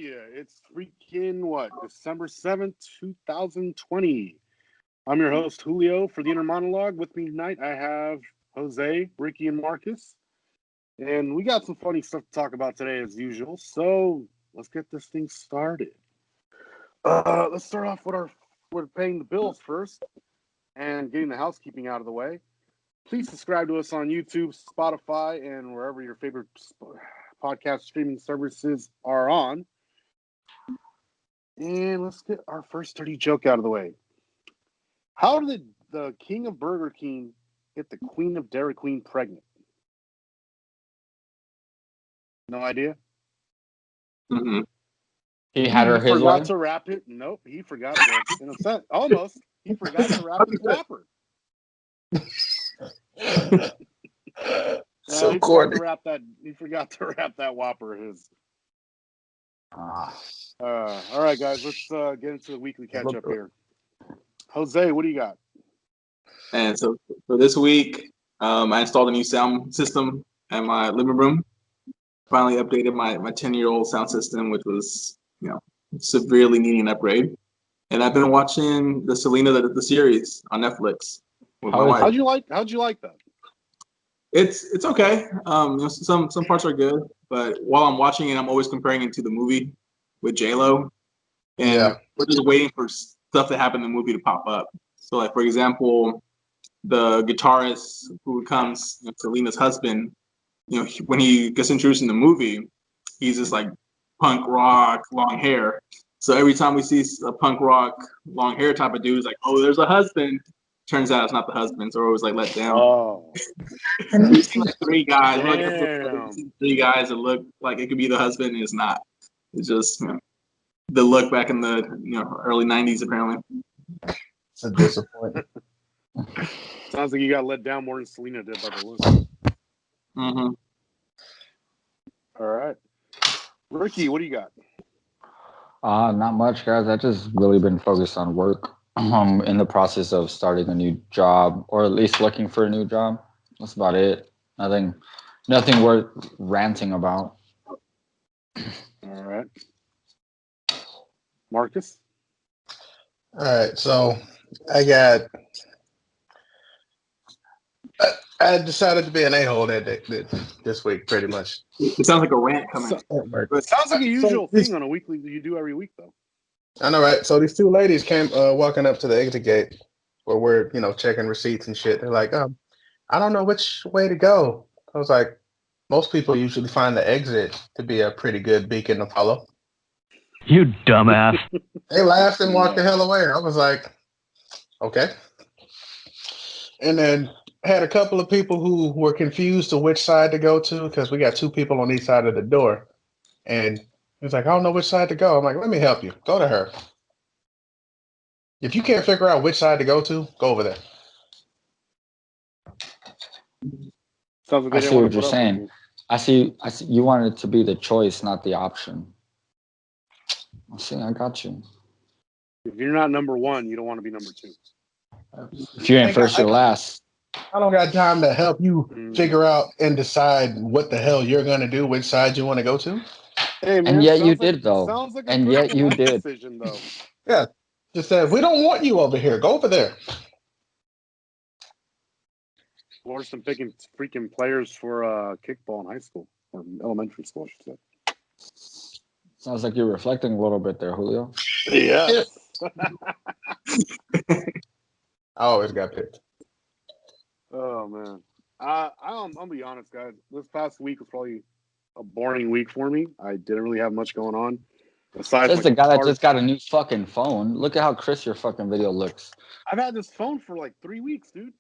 you? It's freaking December 7th, 2020. I'm your host, Julio, for the Inner Monolog. With me tonight, I have Jose, Ricky, and Marcus. And we got some funny stuff to talk about today, as usual. So let's get this thing started. Let's start off with paying the bills first and getting the housekeeping out of the way. Please subscribe to us on YouTube, Spotify, and wherever your favorite podcast streaming services are on. And let's get our first dirty joke out of the way. How did the king of Burger King get the queen of Dairy Queen pregnant? No idea? Mm-hmm. He had her his way? He forgot to wrap it. Nope, he forgot to. In a sense, almost. He forgot to wrap his Whopper. So he corny. He forgot to wrap that Whopper his. All right, guys, let's get into the weekly catch up here. Jose, what do you got? And so for this week, I installed a new sound system at my living room. Finally updated my 10-year-old sound system, which was severely needing an upgrade. And I've been watching the Selena the series on Netflix with my wife. How'd you like that? It's okay. Some parts are good, but while I'm watching it, I'm always comparing it to the movie with J-Lo, and we're just waiting for stuff to happen in the movie to pop up. So, like for example, the guitarist who becomes Selena's husband, when he gets introduced in the movie, he's just like punk rock, long hair. So every time we see a punk rock, long hair type of dude, it's like, oh, there's a husband. Turns out it's not the husband, so we're always like let down. Oh. And we've seen like three guys that look like it could be the husband, and it's not. It's just the look back in the early '90s apparently. It's a disappointment. Sounds like you got let down more than Selena did by the look. Mm-hmm. All right, Ricky, what do you got? Not much, guys. I just really been focused on work. In the process of starting a new job, or at least looking for a new job. That's about it. Nothing worth ranting about. All right, Marcus. All right, so I decided to be an a-hole this week, pretty much. It sounds like a rant coming. It sounds like a usual thing on a weekly that you do every week, though. I know, right? So these two ladies came walking up to the exit gate where we're, checking receipts and shit. They're like, I don't know which way to go. I was like, most people usually find the exit to be a pretty good beacon to follow. You dumbass. They laughed and walked the hell away. I was like, okay. And then had a couple of people who were confused to which side to go to because we got two people on each side of the door. And he's like, I don't know which side to go. I'm like, let me help you. Go to her. If you can't figure out which side to go to, go over there. Sounds like I see what you're saying. I see. You want it to be the choice, not the option. I got you. If you're not number one, you don't want to be number two. If you ain't first, you're last. I don't got time to help you figure out and decide what the hell you're going to do, which side you want to go to. Hey, man, and yet you did, though. Sounds like and yet you did. Decision, though. Yeah. Just said, we don't want you over here. Go over there. Worse than picking freaking players for kickball in high school or elementary school, I should say. Sounds like you're reflecting a little bit there, Julio. Yeah. I always got picked. Oh, man. I'll be honest, guys. This past week was probably a boring week for me. I didn't really have much going on. That's the guy that just got a new fucking phone. Look at how crisp your fucking video looks. I've had this phone for like 3 weeks, dude.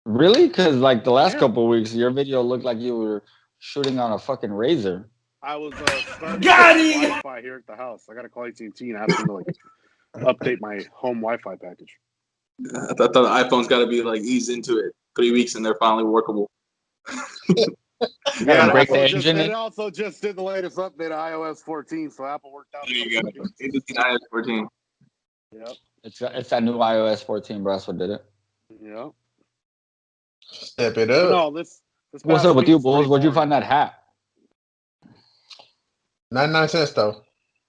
Really? Because like the last couple of weeks, your video looked like you were shooting on a fucking razor. I was starting Wi-Fi here at the house. I got to call AT&T and ask them to like update my home Wi-Fi package. I thought the iPhone's got to be like eased into it. 3 weeks and they're finally workable. Yeah, it also just did the latest update of iOS 14, so Apple worked out. There you go. It's iOS 14. Yep. It's that new iOS 14, bro. That's what did it. Yep. Step it up. No, this What's up with you, Bulls? Where'd you find that hat? 99 cents though.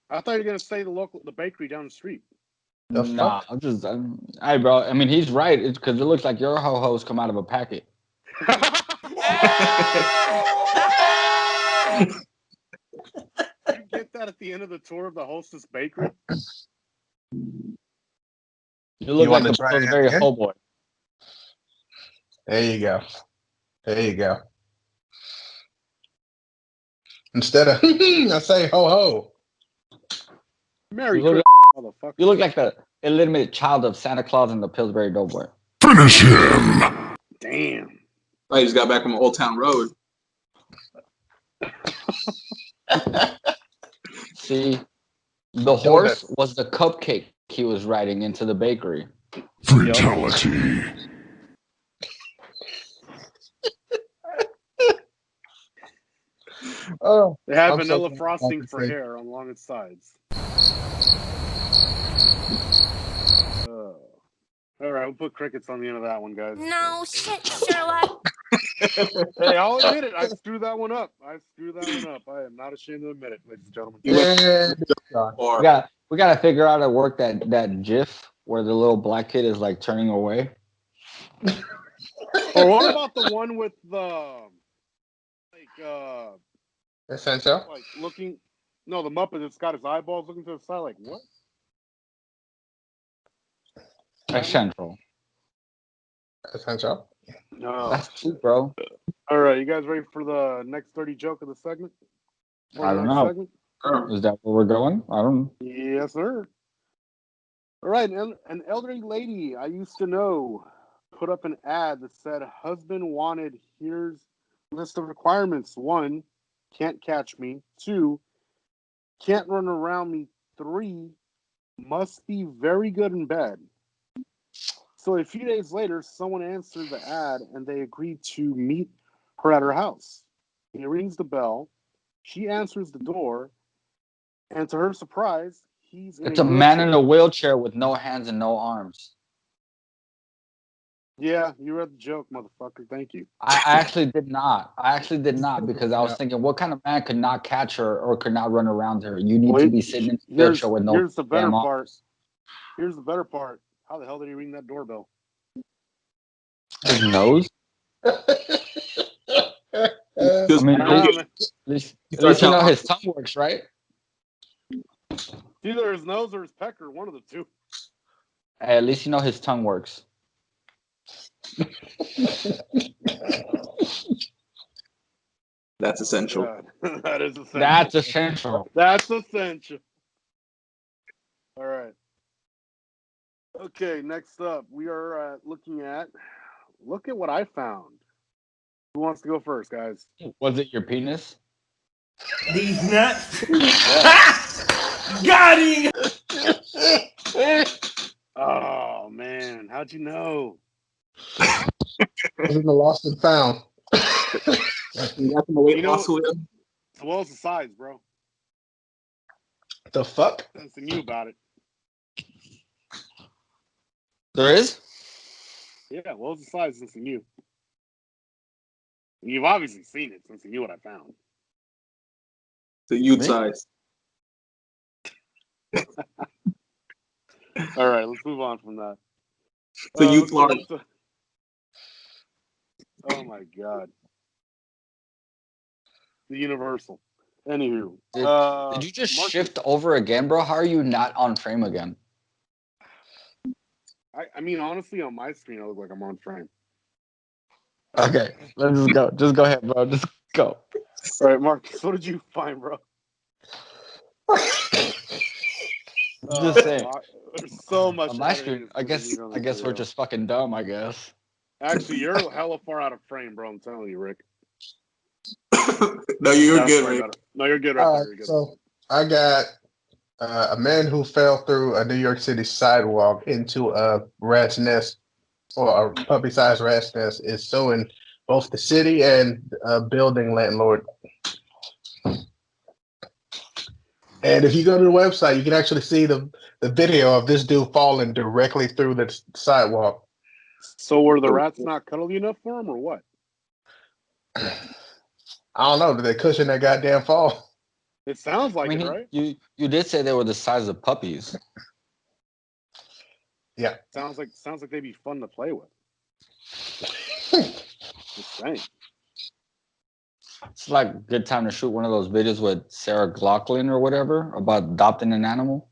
I thought you were gonna say the bakery down the street. The Nah, fuck? hey, bro. I mean, he's right. It's because it looks like your ho-hos come out of a packet. You get that at the end of the tour of the Hostess Bakery? You look like want to the try that Pillsbury again? Ho Boy. There you go. There you go. Instead of I say ho ho. Merry You look, Christmas, motherfucker. you look like the illegitimate child of Santa Claus and the Pillsbury Doughboy. Finish him. Damn. I just got back from Old Town Road. See, the horse was the cupcake he was riding into the bakery. Fatality. Oh, They have I'm vanilla so frosting for glad. hair along its sides. All right, we'll put crickets on the end of that one, guys. No shit, Sherlock. Hey, I'll admit it. I screwed that one up. I am not ashamed to admit it, ladies and gentlemen. Yeah. Or We gotta figure out how to work that GIF where the little black kid is like turning away. Or what about the one with the Essential. like looking? No, the Muppet that's got his eyeballs looking to the side. Like what? Essential. Essential. No. That's cute, bro. All right, you guys ready for the next dirty joke of the segment? I don't know. Is that where we're going? I don't know. Yes, sir. All right, an elderly lady I used to know put up an ad that said, "Husband wanted. Here's a list of requirements. 1, can't catch me. 2, can't run around me. 3, must be very good in bed." So a few days later, someone answered the ad and they agreed to meet her at her house. He rings the bell. She answers the door, and to her surprise, he's in It's a man in wheelchair. a wheelchair with no hands and no arms. Yeah, you read the joke, motherfucker. Thank you. I actually did not. Because I was thinking, what kind of man could not catch her or could not run around her? You need to be sitting in a wheelchair with no Here's the better damn part. arms. Here's the better part. How the hell did he ring that doorbell? His nose? I mean, at least you know his tongue works, right? Either his nose or his pecker, one of the two. Hey, at least you know his tongue works. that's essential. God. That is essential. That's essential. That's essential. All right. Okay, next up, we are looking at. Look at what I found. Who wants to go first, guys? Was it your penis? These nuts. Got him. Oh man, how'd you know? Was in the lost and found. You got the weight You know- loss wheel. As well as the size, bro. The fuck? Something new about it. There is? Yeah, well, it's the size since you knew. You've obviously seen it since you knew what I found. The youth size. All right, let's move on from that. The youth large. Oh my god. The Universal. Anywho. Did you just shift over again, bro? How are you not on frame again? I mean, honestly, on my screen, I look like I'm on frame. Okay, let's just go. Just go ahead, bro. Just go. All right, Marcus, what did you find, bro? Just saying. There's so much. On my screen, I guess we're just fucking dumb, I guess. Actually, you're hella far out of frame, bro. I'm telling you, Rick. No, you're That's good, way Rick. better. No, you're good right there. You're good. So I got a man who fell through a New York City sidewalk into a rat's nest, or a puppy-sized rat's nest, is suing both the city and a building landlord. And if you go to the website, you can actually see the video of this dude falling directly through the sidewalk. So were the rats not cuddly enough for him, or what? I don't know. Did they cushion that goddamn fall? It sounds like I mean, it, right? you did say they were the size of puppies. Yeah. Sounds like they'd be fun to play with. Just saying. It's like a good time to shoot one of those videos with Sarah Glockland or whatever about adopting an animal.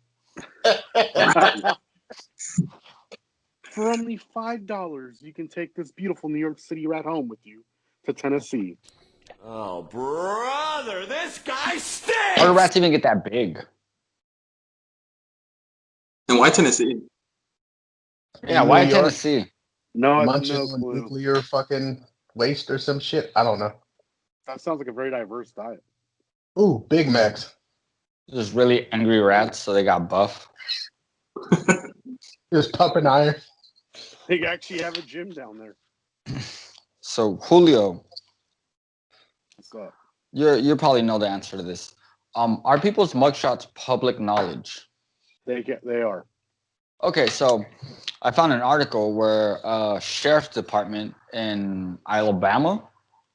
For only $5, you can take this beautiful New York City rat home with you to Tennessee. Oh, brother, this guy stinks! How do rats even get that big? And why Tennessee? Yeah, In why New York, Tennessee? No, I have munching no on clue. nuclear fucking waste or some shit. I don't know. That sounds like a very diverse diet. Ooh, Big Macs. Just really angry rats, so they got buff. Just pumping iron. They actually have a gym down there. So Julio, What's up? you probably know the answer to this. Are people's mugshots public knowledge? They are. Okay, so I found an article where sheriff's department in Alabama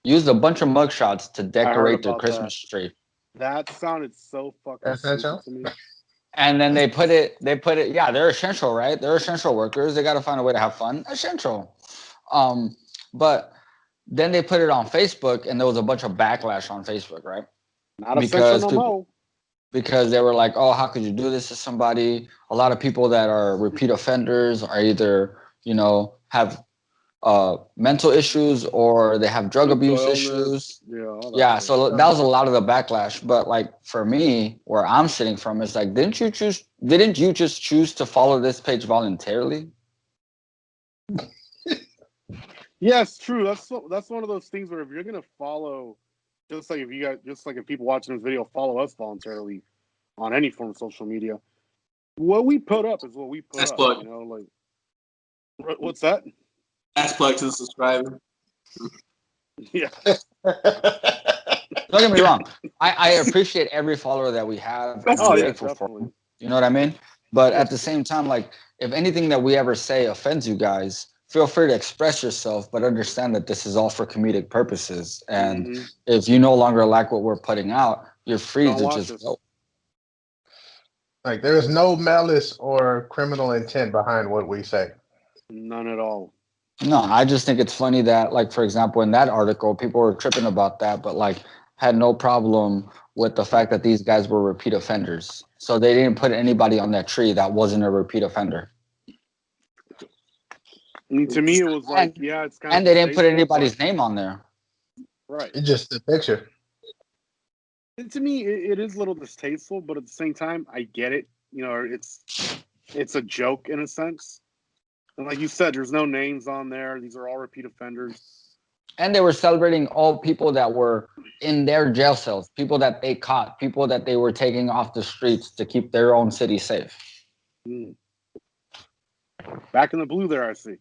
used a bunch of mugshots to decorate their about Christmas tree. That sounded so fucking Essential? stupid to me. And then they put it, yeah, they're essential, right? They're essential workers. They got to find a way to have fun. Essential. But then they put it on Facebook, and there was a bunch of backlash on Facebook, right? Not essential no more. Because they were like, oh, how could you do this to somebody? A lot of people that are repeat offenders are either, have mental issues or they have drug abuse issues. Yeah, so that was a lot of the backlash. But like for me, where I'm sitting from, is like, didn't you just choose to follow this page voluntarily? Yes, true. That's one of those things where if you're gonna follow, just like if people watching this video follow us voluntarily on any form of social media, what we put up is what we put up. Plug. Like what's that? Ask plug to the subscriber. Yeah. Don't get me wrong. I appreciate every follower that we have. And I'm thankful for them. You know what I mean? But at the same time, like, if anything that we ever say offends you guys, feel free to express yourself, but understand that this is all for comedic purposes. And if you no longer like what we're putting out, you're free to just go. Like, there is no malice or criminal intent behind what we say. None at all. No, I just think it's funny that, like, for example, in that article, people were tripping about that, but like had no problem with the fact that these guys were repeat offenders. So they didn't put anybody on that tree that wasn't a repeat offender. I mean, to me, it was like, it's kind of. And they didn't put anybody's name on there. Right. It's just a picture. And to me, it is a little distasteful, but at the same time, I get it. It's a joke in a sense. And like you said, there's no names on there. These are all repeat offenders. And they were celebrating all people that were in their jail cells, people that they caught, people that they were taking off the streets to keep their own city safe. Back in the blue there, I see.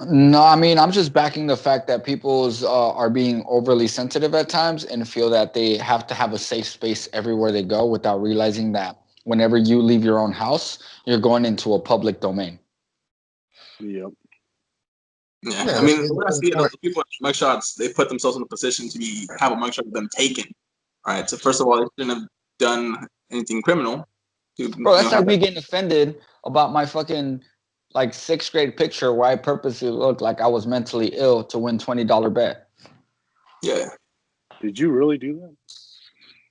No, I mean, I'm just backing the fact that people's are being overly sensitive at times and feel that they have to have a safe space everywhere they go without realizing that whenever you leave your own house, you're going into a public domain. Yep. Yeah, I mean, when I see it, people with mugshots, they put themselves in a position to have a mugshot of them taken. All right, so first of all, they shouldn't have done anything criminal. Bro, that's like me getting offended about my fucking like 6th grade picture where I purposely looked like I was mentally ill to win $20 bet. Yeah. Did you really do that?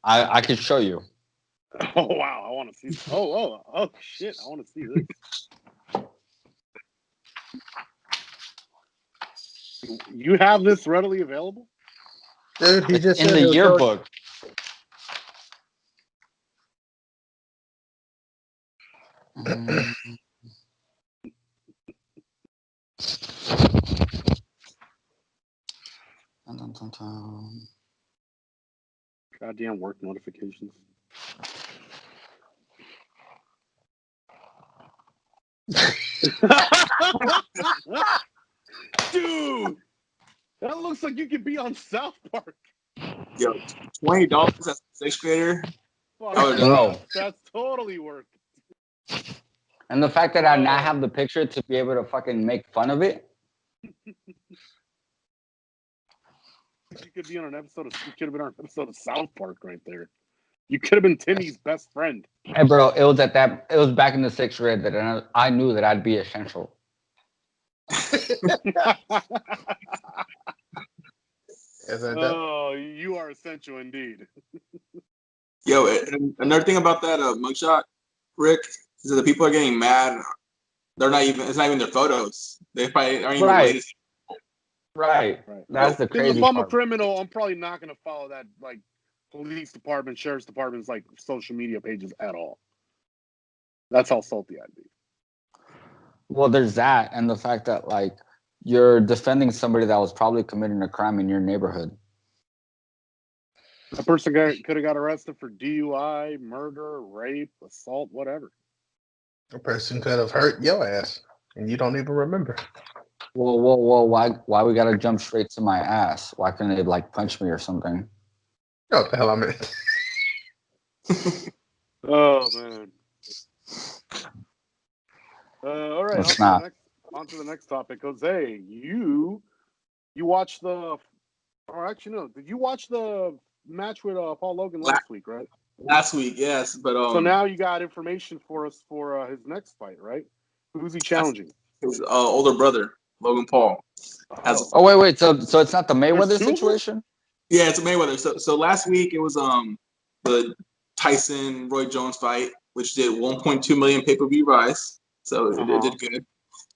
I could show you. Oh wow, I want to see. Oh shit, I want to see this. You have this readily available? Dude, he just in said the yearbook. Goddamn work notifications. Dude, that looks like you could be on South Park. Yo, $20 as a 6th grader? No. That's totally worth it. And the fact that I now have the picture to be able to fucking make fun of it. You could be on an episode of. You could have been on an episode of South Park right there. You could have been Timmy's best friend. Hey, bro, it was back in the 6th grade that I knew that I'd be essential. Oh, you are essential indeed. Yo, another thing about that mugshot, Rick, is that the people are getting mad. They're not even. It's not even their photos. They probably aren't even related. Right. That's the crazy If I'm part. a criminal, I'm probably not going to follow that like police department, sheriff's department's like social media pages at all. That's how salty I'd be. Well, there's that, and the fact that like you're defending somebody that was probably committing a crime in your neighborhood. A person could have got arrested for DUI, murder, rape, assault, whatever. A person could have hurt your ass, and you don't even remember. Whoa! Why we gotta jump straight to my ass? Why couldn't they like punch me or something? Oh, what the hell I meant. Oh man. All right. On to the next topic. Jose, you watched the? Or actually, no. Did you watch the match with Paul Logan last week? Right. Last week, yes, but So now you got information for us for his next fight, right? Who's he challenging? His older brother, Logan Paul. Oh wait. So it's not the Mayweather situation? Yeah, it's a Mayweather. So last week it was the Tyson Roy Jones fight, which did 1.2 million pay-per-view buys. So it did good.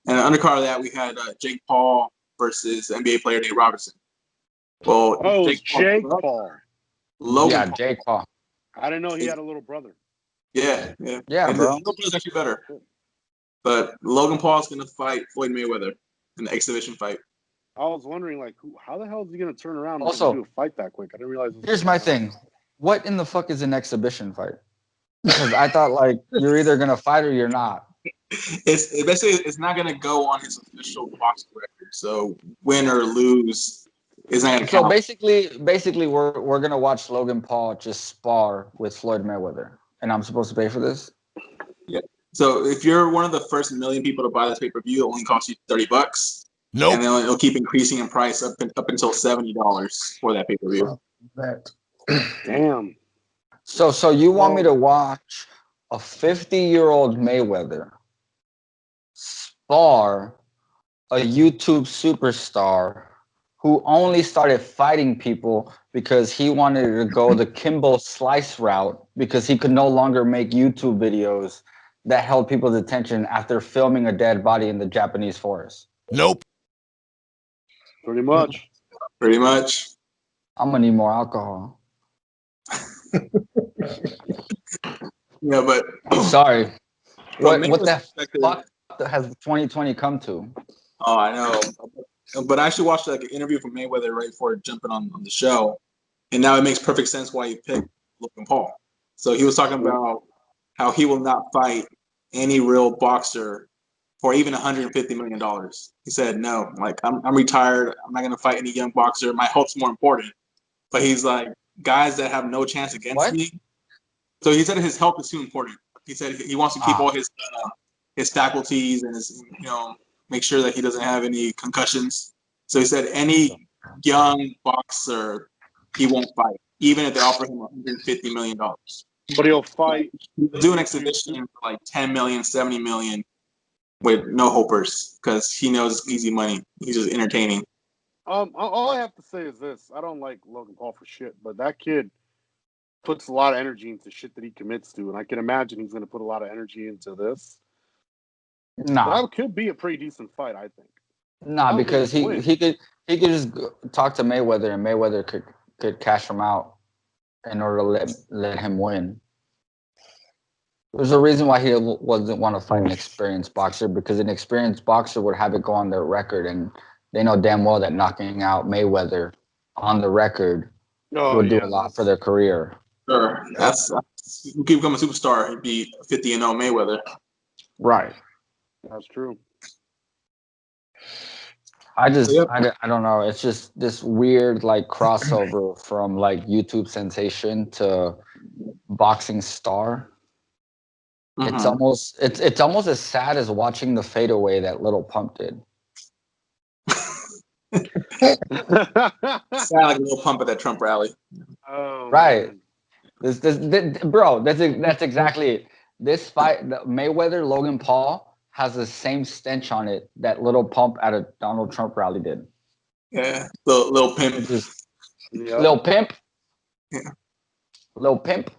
And undercard of that, we had Jake Paul versus NBA player Nate Robinson. Well, Jake Paul. Logan Paul. Jake Paul. I didn't know he had a little brother. Yeah, bro. The little brother's actually better. But Logan Paul's going to fight Floyd Mayweather in the exhibition fight. I was wondering, like, how the hell is he going to turn around and do a fight that quick? I didn't realize. Here's my thing. What in the fuck is an exhibition fight? Because I thought, like, you're either going to fight or you're not. It's basically, it's not going to go on his official boxing record. So win or lose is not going to count. So basically, we're going to watch Logan Paul just spar with Floyd Mayweather. And I'm supposed to pay for this? Yeah. So if you're one of the first 1 million people to buy this pay-per-view, it only costs you $30. Nope. And then it'll keep increasing in price up until $70 for that pay-per-view. Damn. So you want me to watch a 50-year-old Mayweather spar a YouTube superstar who only started fighting people because he wanted to go the Kimbo Slice route because he could no longer make YouTube videos that held people's attention after filming a dead body in the Japanese forest? Nope. Pretty much. I'm gonna need more alcohol. Yeah, but I'm sorry. What the perspective- fuck has 2020 come to? Oh, I know. But I actually watched like an interview from Mayweather right before jumping on the show, and now it makes perfect sense why he picked Logan Paul. So he was talking about how he will not fight any real boxer for even $150 million. He said, no, like I'm retired. I'm not going to fight any young boxer. My health's more important. But he's like, guys that have no chance against me. So he said his health is too important. He said he wants to keep all his faculties and his, make sure that he doesn't have any concussions. So he said any young boxer he won't fight, even if they offer him $150 million. But he'll fight. He'll do an exhibition for like 10 million, 70 million with no hopers because he knows it's easy money. He's just entertaining. All I have to say is this. I don't like Logan Paul for shit, but that kid puts a lot of energy into shit that he commits to, and I can imagine he's going to put a lot of energy into this. Nah. That could be a pretty decent fight, I think. Nah, because he could just talk to Mayweather and Mayweather could cash him out in order to let him win. There's a reason why he wasn't want to fight an experienced boxer, because an experienced boxer would have it go on their record, and they know damn well that knocking out Mayweather on the record would do a lot for their career. Sure, that's you keep becoming a superstar. He'd be 50-0 Mayweather. Right. That's true. I don't know. It's just this weird like crossover from like YouTube sensation to boxing star. Mm-hmm. It's almost as sad as watching the fadeaway that Little Pump did. Sound like a little pump at that Trump rally. Oh, right. Man. Bro, that's exactly it. This fight, the Mayweather Logan Paul, has the same stench on it that little pump at a Donald Trump rally did. Yeah, little pimp. Little pimp. Yeah. Little pimp.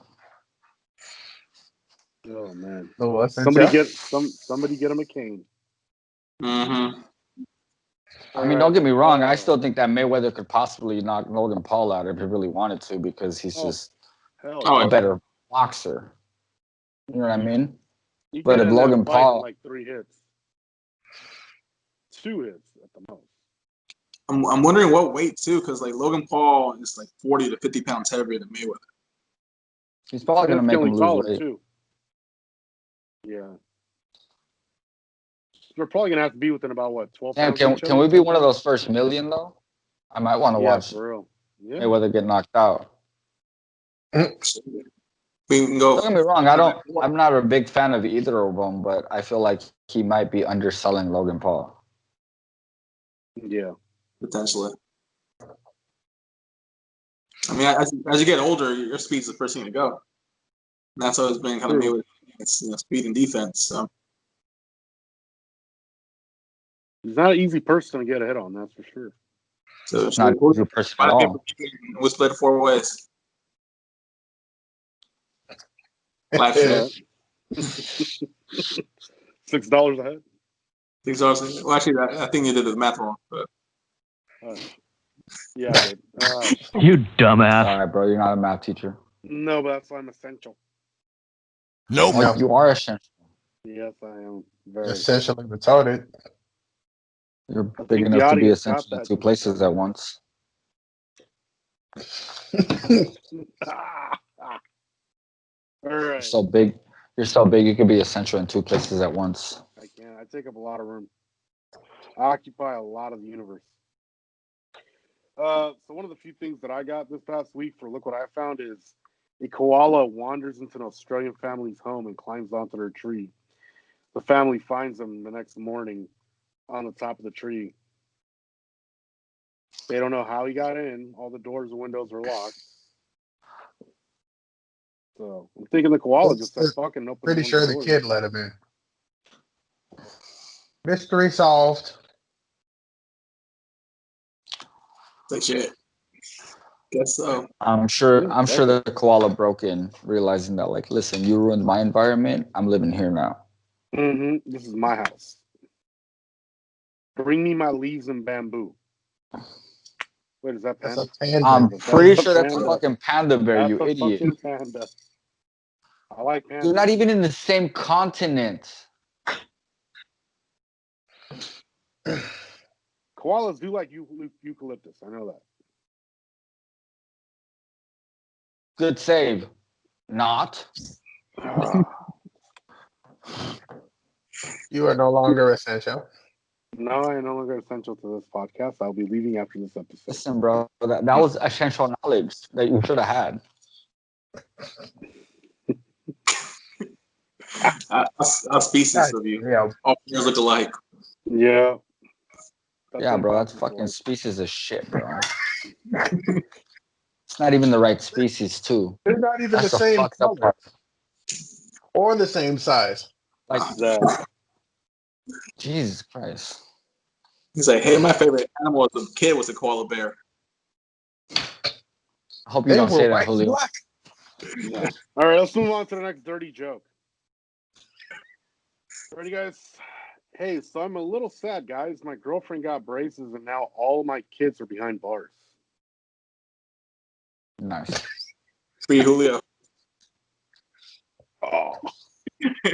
Oh man! Somebody get him a cane. Mm-hmm. I mean, don't get me wrong. I still think that Mayweather could possibly knock Logan Paul out if he really wanted to, because he's just a better boxer. You know what I mean? But if Logan Paul, like 3 hits, 2 hits at the most. I'm wondering what weight too, because like Logan Paul is like 40 to 50 pounds heavier than Mayweather. He's probably gonna make him lose weight too. Yeah. We're probably gonna have to be within about what 12. Can we be one of those first million though? I might want to watch for real. Yeah. Mayweather get knocked out. We can go. Don't get me wrong. I'm not a big fan of either of them, but I feel like he might be underselling Logan Paul. Yeah, potentially. I mean, as you get older, your speed's the first thing to go. And that's always been kind of made with speed and defense. So. He's not an easy person to get a hit on, that's for sure. So it's not an easy person at all. We split 4 ways. Flat shit. $6 a head. $6. Well, actually, I think you did the math wrong. But. Yeah, I did. You dumbass. All right, bro. You're not a math teacher. No, but that's why I'm essential. Nope. Oh, you are essential. Yes, I am. Very essentially retarded. You're big enough to be essential in 2 places at once. All right. You're so big. You could be essential in 2 places at once. I can. I take up a lot of room. I occupy a lot of the universe. So one of the few things that I got this past week for Look What I Found is a koala wanders into an Australian family's home and climbs onto their tree. The family finds him the next morning on the top of the tree. They don't know how he got in. All the doors and windows are locked. So I'm thinking the koala just fucking open. Pretty sure the kid let him in. Mystery solved. Like shit. Guess so. I'm sure the koala broke in, realizing that, like, listen, you ruined my environment. I'm living here now. Mm-hmm. This is my house. Bring me my leaves and bamboo. Wait, is that panda? I'm pretty sure that's a fucking panda bear, you idiot. Panda. I like pandas. You're not even in the same continent. Koalas do like eucalyptus. I know that. Good save. Not. You are no longer essential. No, I am no longer essential to this podcast. I'll be leaving after this episode. Listen, bro, that was essential knowledge that you should have had. Our species of you. Yeah. All pairs look alike. Yeah. Yeah, bro, that's fucking species of shit, bro. It's not even the right species, too. They're not even that's the same color. Or the same size. Like that. Jesus Christ. He's like, hey, my favorite animal as a kid was a koala bear. I hope you don't say that, Julio. Yeah. All right, let's move on to the next dirty joke. Ready, guys? Hey, so I'm a little sad, guys. My girlfriend got braces, and now all my kids are behind bars. Nice. Free Julio. Oh.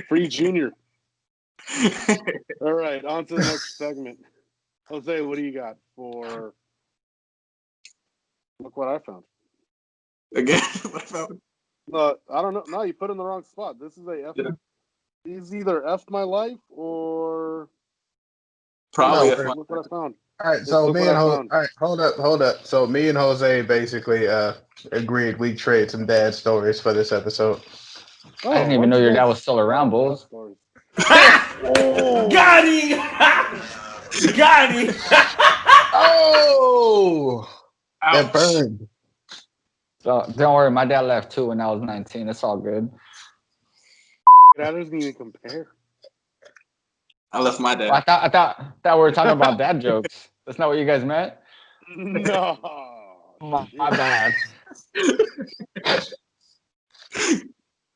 Free Junior. All right, on to the next segment. Jose, what do you got for Look What I Found? Again, what I found? I don't know. No, you put in the wrong spot. This is a F. Yeah. He's either F my life or probably Look What I Found. All right, so me and Jose. All right, hold up. So me and Jose basically agreed we'd trade some dad stories for this episode. Oh, I didn't even know your dad was still around, Bulls. Got him! Got him! Oh! Oh, that Ouch. burned. So don't worry, my dad left too when I was 19. It's all good. That doesn't even compare. I left my dad. I thought we were talking about dad jokes. That's not what you guys meant? No. My Shit. bad.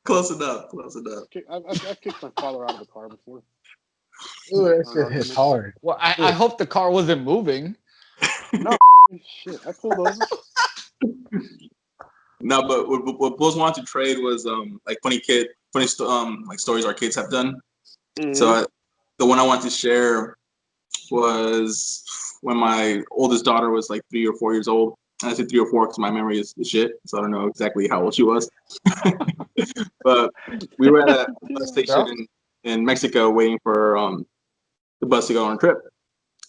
Close enough. Close enough. I've kicked my father out of the car before. Ooh, that shit hits hard. Well, I hope the car wasn't moving. Shit, I pulled over. No, but what Bulls wanted to trade was like funny like stories our kids have done. Mhm. So the one I wanted to share was when my oldest daughter was like 3 or 4 years old. And I said 3 or 4 because my memory is shit, so I don't know exactly how old she was. But we were at a bus station in Mexico waiting for the bus to go on a trip,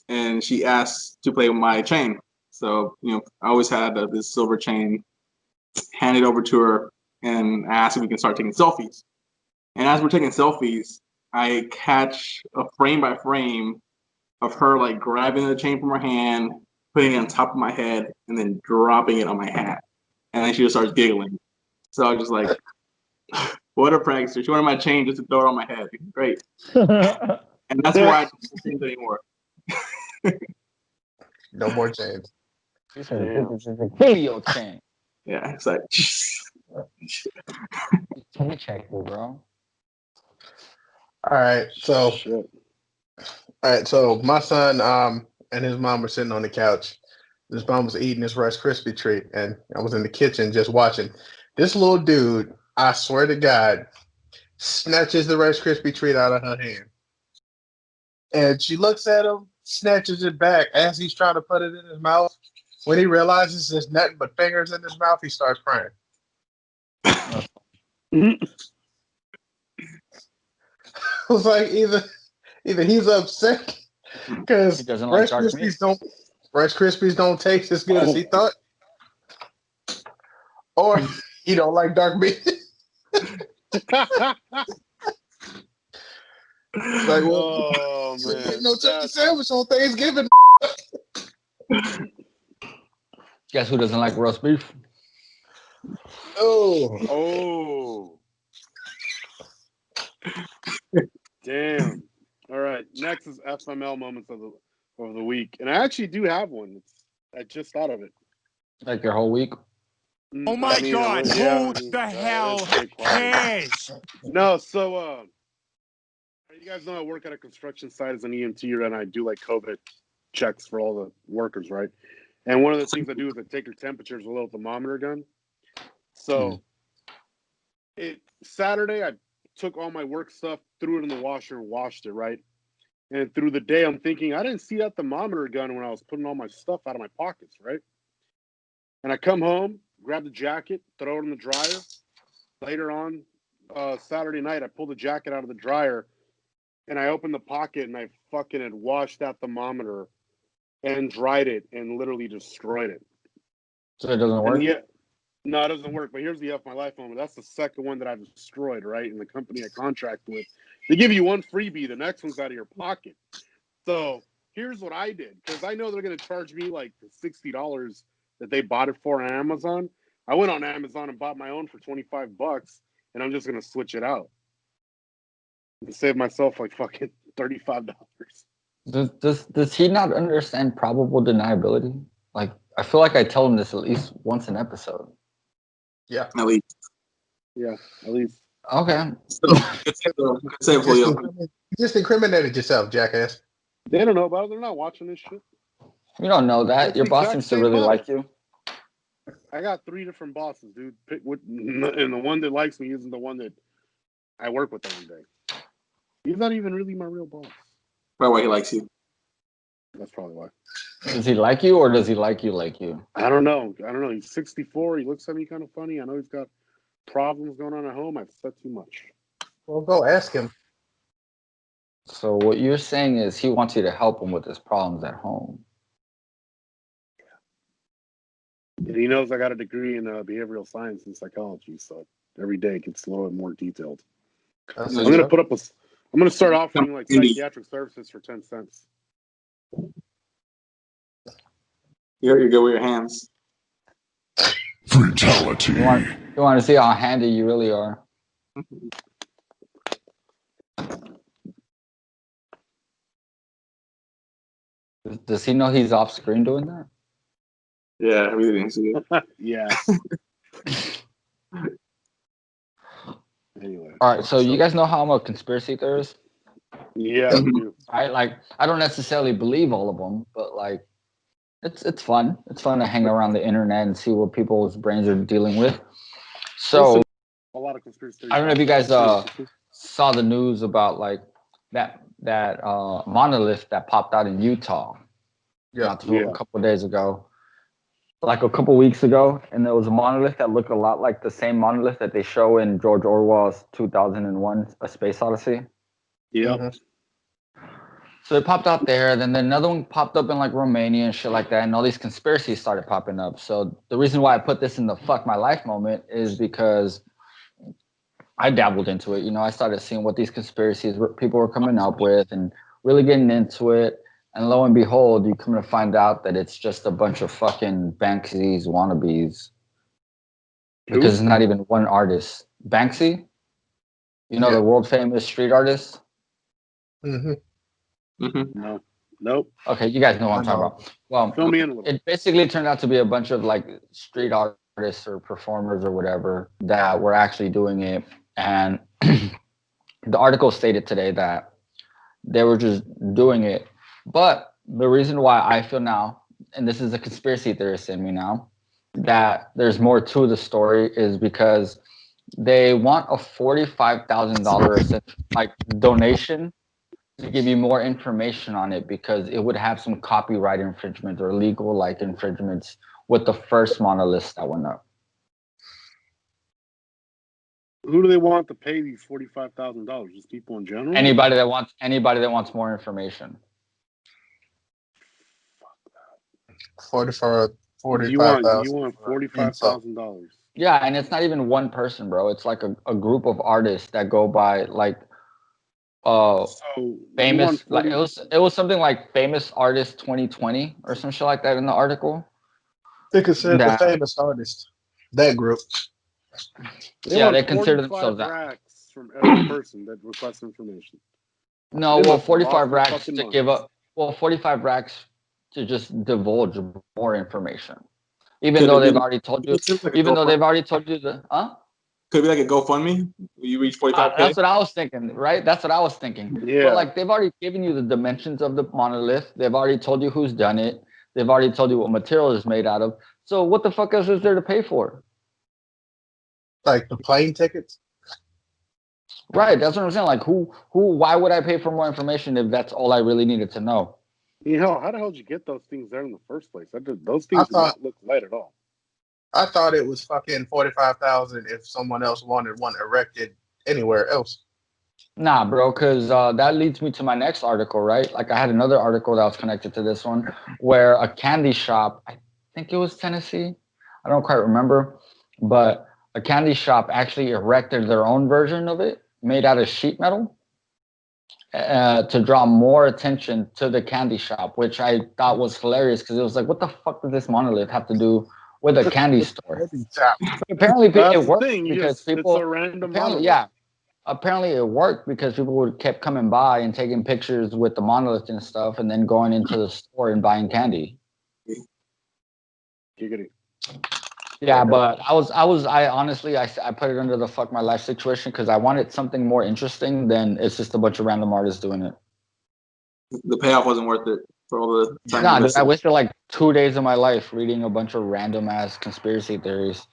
and she asked to play with my chain. So I always had this silver chain handed over to her, and I asked if we can start taking selfies. And as we're taking selfies, I catch a frame by frame of her like grabbing the chain from her hand, putting it on top of my head, and then dropping it on my hat. And then she just starts giggling. So I was just like, what a prankster. She wanted my chain just to throw it on my head. Great. And that's why I don't do things anymore. No more chains. This is a video chain. Yeah, it's like, Chain check, bro. All right, Shit. so my son and his mom were sitting on the couch. His mom was eating his Rice Krispie treat, and I was in the kitchen just watching. This little dude, I swear to God, snatches the Rice Krispie treat out of her hand. And she looks at him, snatches it back as he's trying to put it in his mouth. When he realizes there's nothing but fingers in his mouth, he starts crying. I was like, either he's upset because He doesn't like dark meat. Rice Krispies don't taste as good as he thought, or he don't like dark meat. Like, well, Oh man. no turkey sandwich on Thanksgiving. Guess who doesn't like roast beef? Oh. Damn. All right. Next is FML moments of the week, and I actually do have one. I just thought of it. Like your whole week? Oh my God! Who the hell cares? No. So, you guys know I work at a construction site as an EMT, and I do like COVID checks for all the workers, right? And one of the things I do is I take your temperatures with a little thermometer gun. So, Saturday I took all my work stuff, threw it in the washer, and washed it, right? And through the day, I'm thinking, I didn't see that thermometer gun when I was putting all my stuff out of my pockets, right? And I come home, grab the jacket, throw it in the dryer. Later on, Saturday night, I pulled the jacket out of the dryer, and I opened the pocket, and I fucking had washed that thermometer and dried it and literally destroyed it. So it doesn't work? And no, it doesn't work. But here's the F my life moment. That's the second one that I've destroyed, right? And the company I contract with, they give you one freebie. The next one's out of your pocket. So here's what I did, because I know they're going to charge me like $60 that they bought it for on Amazon. I went on Amazon and bought my own for $25, and I'm just going to switch it out and save myself like fucking $35. Does he not understand probable deniability? Like, I feel like I tell him this at least once an episode. Yeah, at least. Yeah, at least. Okay. So, Julio. you just incriminated yourself, jackass. They don't know about it. They're not watching this shit. You don't know that. It's Your the boss exact seems to same really boss. like you. I got 3 different bosses, dude. And the one that likes me isn't the one that I work with every day. He's not even really my real boss. Probably why he likes you. That's probably why. Does he like you, or does he like you like you? I don't know. He's 64. He looks at me kind of funny. I know he's got problems going on at home. I've said too much. Well, go ask him. So what you're saying is he wants you to help him with his problems at home. And he knows I got a degree in behavioral science and psychology, so every day it gets a little bit more detailed. That's I'm gonna start offering like psychiatric services for 10 cents. You're good with your hands. Fatality. You want to see how handy you really are. Does he know he's off screen doing that? Yeah, I really didn't see it. Yeah. Anyway. All right, so you guys know how I'm a conspiracy theorist? Yeah, we do. I don't necessarily believe all of them, but like it's fun. It's fun to hang around the internet and see what people's brains are dealing with. So A lot of conspiracy. I don't know if you guys saw the news about like that monolith that popped out in Utah. Yeah. A couple of days ago, like a couple weeks ago, and there was a monolith that looked a lot like the same monolith that they show in George Orwell's 2001: A Space Odyssey. Yep. Mhm. So it popped out there, then another one popped up in like Romania and shit like that, and all these conspiracies started popping up. So the reason why I put this in the fuck my life moment is because I dabbled into it. You know, I started seeing what these conspiracies people were coming up with and really getting into it. And lo and behold, you come to find out that it's just a bunch of fucking Banksy's wannabes. Because it's not even one artist. Banksy? You know, the world famous street artist? Mm-hmm. Mm-hmm. No. Nope. Okay, you guys know what I'm talking about. Well, Fill me in a little. it basically turned out to be a bunch of like street artists or performers or whatever that were actually doing it. And the article stated today that they were just doing it. But the reason why I feel now, and this is a conspiracy theorist in me now, that there's more to the story is because they want a $45,000 like donation to give you more information on it because it would have some copyright infringement or legal like infringements with the first monolith that went up. Who do they want to pay these $45,000? Just people in general? Anybody that wants more information. $45,000. You want $45,000? Yeah, and it's not even one person, bro. It's like a group of artists that go by like So famous like it was something like famous artist 2020 or some shit like that in the article. They consider the famous artist. That group. They consider themselves that. racks from every person that requests information. No, well, 45 racks to give up. Well, 45 racks to just divulge more information, even though they've already told you. Even though they've already told you the. Could it be like a GoFundMe? You reach 45K? That's what I was thinking, right? That's what I was thinking. Yeah. But like they've already given you the dimensions of the monolith. They've already told you who's done it. They've already told you what material it's made out of. So what the fuck else is there to pay for? Like the plane tickets? Right. That's what I'm saying. Like why would I pay for more information if that's all I really needed to know? You know, how the hell did you get those things there in the first place? Those things do not look light at all. I thought it was fucking $45,000 if someone else wanted one erected anywhere else. Nah, bro, because that leads me to my next article, right? Like I had another article that was connected to this one where a candy shop, I think it was Tennessee, I don't quite remember, but a candy shop actually erected their own version of it made out of sheet metal to draw more attention to the candy shop, which I thought was hilarious because it was like, what the fuck does this monolith have to do with a candy store? Apparently it worked because people, it's a random apparently, apparently it worked because people would kept coming by and taking pictures with the monolith and stuff and then going into the store and buying candy. Yeah, but I honestly put it under the fuck my life situation because I wanted something more interesting than it's just a bunch of random artists doing it. The payoff wasn't worth it for all the time. Nah, dude, I wasted like 2 days of my life reading a bunch of random ass conspiracy theories.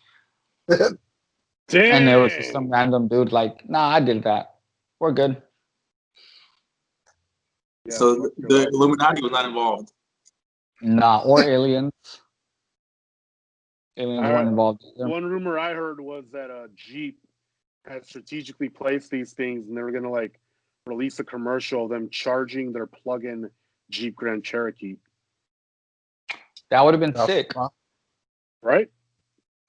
Damn. And there was just some random dude like, nah, I did that. We're good. Yeah, so the Illuminati was not involved. Nah, or aliens. Aliens weren't involved either. One rumor I heard was that Jeep had strategically placed these things and they were going to like release a commercial of them charging their plug-in Jeep Grand Cherokee. That would have been sick. Right?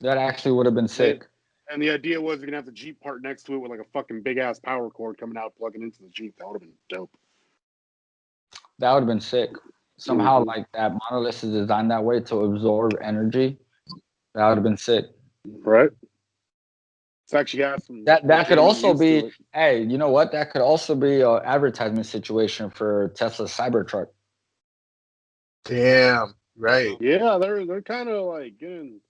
That actually would have been sick. And the idea was you're going to have the Jeep part next to it with like a fucking big-ass power cord coming out, plugging into the Jeep. That would have been dope. That would have been sick. somehow like that monolith is designed that way to absorb energy. That would have been sick. Right. It's actually got some. That could also used to be. it. Hey, you know what? That could also be an advertisement situation for Tesla's Cybertruck. Damn, right. Yeah, they're kind of like getting.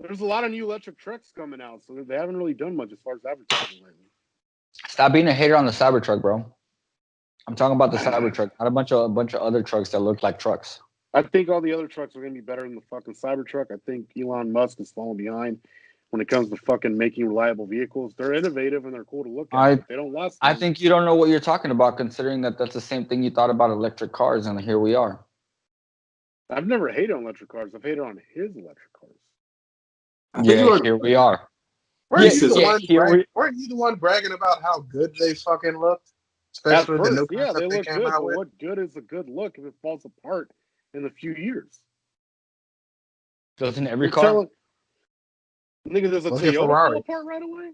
There's a lot of new electric trucks coming out, so they haven't really done much as far as advertising lately. Stop being a hater on the Cybertruck, bro. I'm talking about the Cybertruck, not a bunch of other trucks that look like trucks. I think all the other trucks are going to be better than the fucking Cybertruck. I think Elon Musk is falling behind when it comes to fucking making reliable vehicles. They're innovative and they're cool to look at. But they don't last long. I think you don't know what you're talking about, considering that that's the same thing you thought about electric cars, and here we are. I've never hated on electric cars. I've hated on his electric cars. Yeah, here we are. Weren't you the one bragging about how good they fucking looked? Especially with the new yeah, they look came good. out But with. what good is a good look if it falls apart in a few years? Doesn't every car? Nigga, does a Look at Toyota Ferrari. fall apart right away?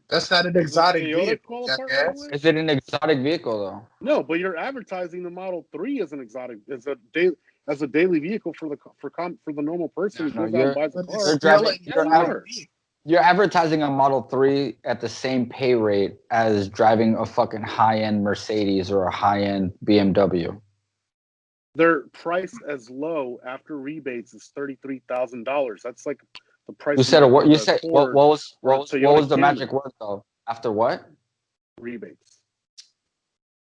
That's not an exotic Does a Toyota vehicle, fall apart jackass. right away? Is it an exotic vehicle though? No, but you're advertising the Model 3 as an exotic, as a daily vehicle for the normal person who goes out and buys a car. You're advertising a Model 3 at the same pay rate as driving a fucking high-end Mercedes or a high-end BMW. Their price as low after rebates is $33,000. That's like the price. You said what? You said what was the magic word though? After what? Rebates.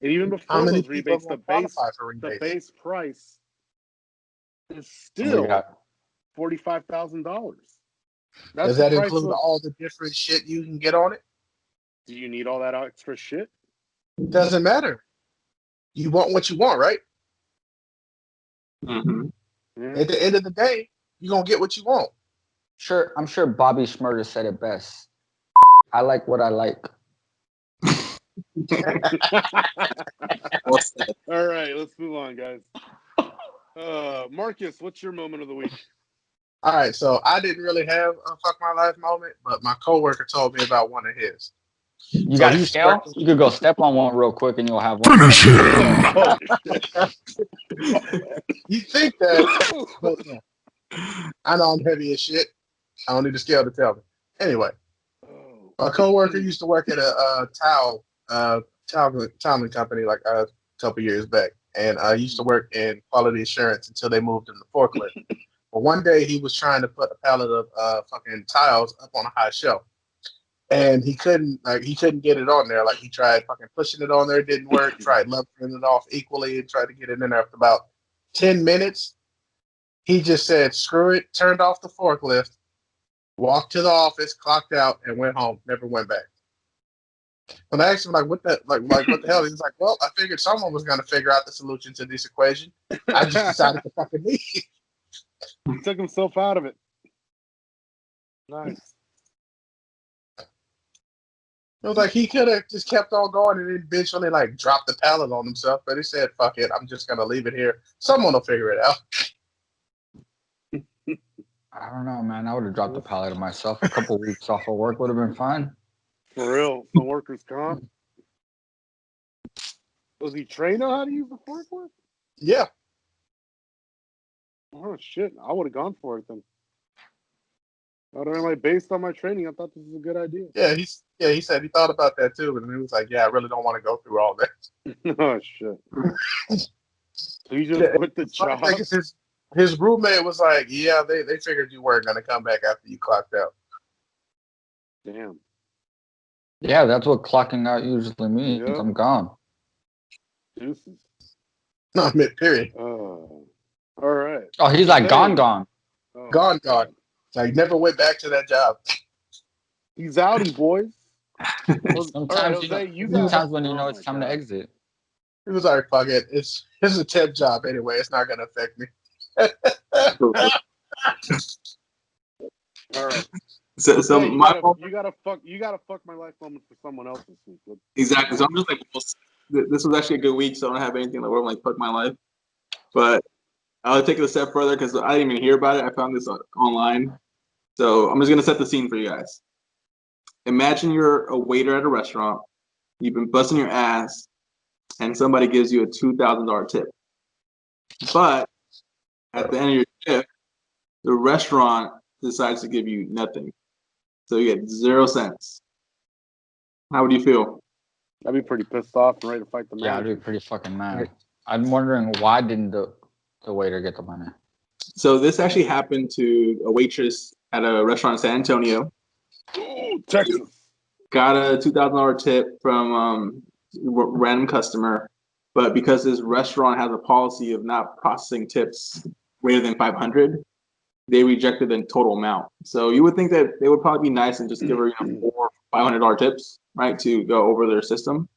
And even before those rebates, the base price is still $45,000. Does that include all the different shit you can get on it? Do you need all that extra shit? Doesn't matter. You want what you want, right? Mm-hmm. Yeah. At the end of the day, you're going to get what you want. Sure, I'm sure Bobby Schmurder said it best. I like what I like. All right, let's move on, guys. Marcus, what's your moment of the week? All right, so I didn't really have a fuck my life moment, but my coworker told me about one of his. You got a scale? You could go step on one real quick and you'll have one. Finish him! Oh, shit. You think that, but yeah. I know I'm heavy as shit. I don't need a scale to tell me. Anyway, my coworker used to work at a towel company like a couple years back, and I used to work in quality assurance until they moved him to forklift. But one day he was trying to put a pallet of fucking tiles up on a high shelf, and he couldn't get it on there. Like he tried fucking pushing it on there, it didn't work. Tried leveling it off equally and tried to get it in there. After about 10 minutes, he just said, "Screw it," turned off the forklift, walked to the office, clocked out, and went home. Never went back. When I asked him what the hell, he was like, "Well, I figured someone was going to figure out the solution to this equation. I just decided to fucking leave." He took himself out of it. Nice. It was like he could have just kept on going and eventually like dropped the pallet on himself, but he said, "Fuck it, I'm just gonna leave it here. Someone will figure it out." I don't know, man. I would have dropped the pallet on myself. A couple weeks off of work would have been fine. For real, some workers' comp. Was he trained on how to use the forklift? Yeah. Oh shit! I would have gone for it then. Based on my training, I thought this was a good idea. Yeah, he said he thought about that too, and he was like, "Yeah, I really don't want to go through all that." Oh shit! So you just quit the job? His roommate was like, "Yeah, they figured you weren't gonna come back after you clocked out." Damn. Yeah, that's what clocking out usually means. Yep. I'm gone. Deuces. No, I meant period. All right. Oh, he's like gone. Oh, Gone. Like never went back to that job. He's outie, boys. Sometimes sometimes when you know it's time to exit. He was like, "Fuck it, it's a temp job anyway. It's not gonna affect me." All right. So Okay, you gotta fuck my life moment for someone else this week. exactly. So I'm just like, well, this was actually a good week, so I don't have anything where I'm like, fuck my life. But I'll take it a step further because I didn't even hear about it. I found this online. So I'm just gonna set the scene for you guys. Imagine you're a waiter at a restaurant. You've been busting your ass, and somebody gives you a $2,000 tip. But at the end of your shift, the restaurant decides to give you nothing. So you get 0 cents. How would you feel? I'd be pretty pissed off and ready to fight the Yeah, I'd manager. be pretty fucking mad. I'm wondering why didn't the waiter get the money? So this actually happened to a waitress at a restaurant in San Antonio. Ooh, Texas. Got a $2,000 tip from random customer, but because this restaurant has a policy of not processing tips greater than 500, they rejected the total amount. So you would think that they would probably be nice and just give her $400-$500 tips, right, to go over their system,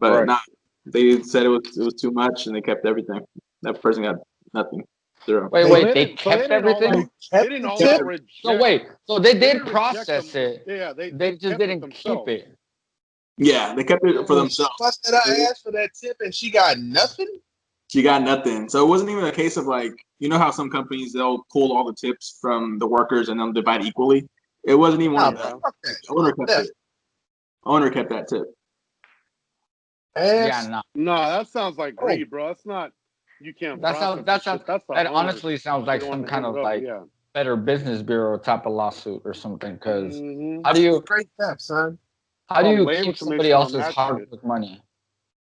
but Right. not. They said it was too much, and they kept everything. That person got nothing. 0. Wait, they didn't- kept didn't all everything? They didn't all Kept- reject. So wait, so they They did didn't reject process them. it. Yeah, They just kept didn't keep themselves. it. Yeah, they kept it for themselves. Busted her ass for that tip, and she got nothing. She got nothing. So it wasn't even a case of like, you know how some companies, they'll pull all the tips from the workers and they'll divide equally. It wasn't even one of Yeah. them. Fuck that. The owner kept it. Owner kept that tip. Yeah, Ass. no. No, that sounds like greed, bro. That's not. You can't. That sounds. That sounds. That's the That owner. honestly sounds like They don't some want to kind give of it up, like yeah. Better Business Bureau type of lawsuit or something. Because Mhm. how do you Great step, son. keep Labor somebody commission on else's that hard shit. work money?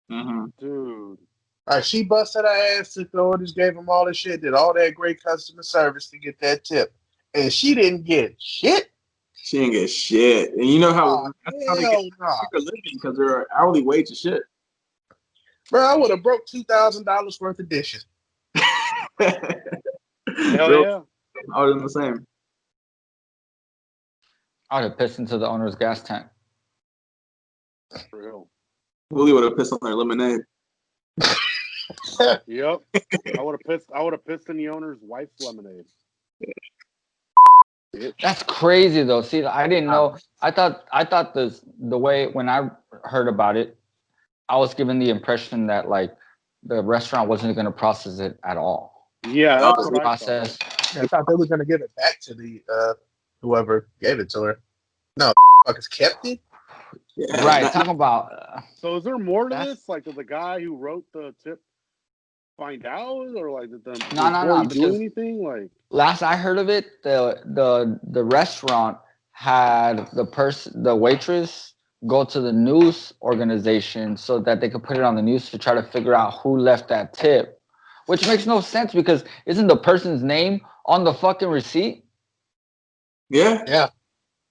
Mm-hmm. Dude. All right, she busted her ass, took the orders, gave him all the shit, did all that great customer service to get that tip, and she didn't get shit. She didn't get shit. And you know how that's how they Hell get nah. a living because they're hourly wage of shit. Bro, I would have broke $2,000 worth of dishes. Hell Real- yeah. I was in the same. I would have pissed into the owner's gas tank. For real. Willie would have pissed on their lemonade. Yep. I would have pissed in the owner's wife's lemonade. That's crazy though. See, I didn't know. I thought the way when I heard about it, I was given the impression that like the restaurant wasn't going to process it at all. Yeah, that's what I Process. thought. I thought they were gonna give it back to the whoever gave it to her. No, fuckers kept it. Yeah, Right. that- Talking about. So is there more to That's- this? Like, did the guy who wrote the tip find out, or like did the No, employee do because- anything? Like, Last I heard of it, the restaurant had the waitress go to the news organization so that they could put it on the news to try to figure out who left that tip, which makes no sense because isn't the person's name on the fucking receipt? yeah.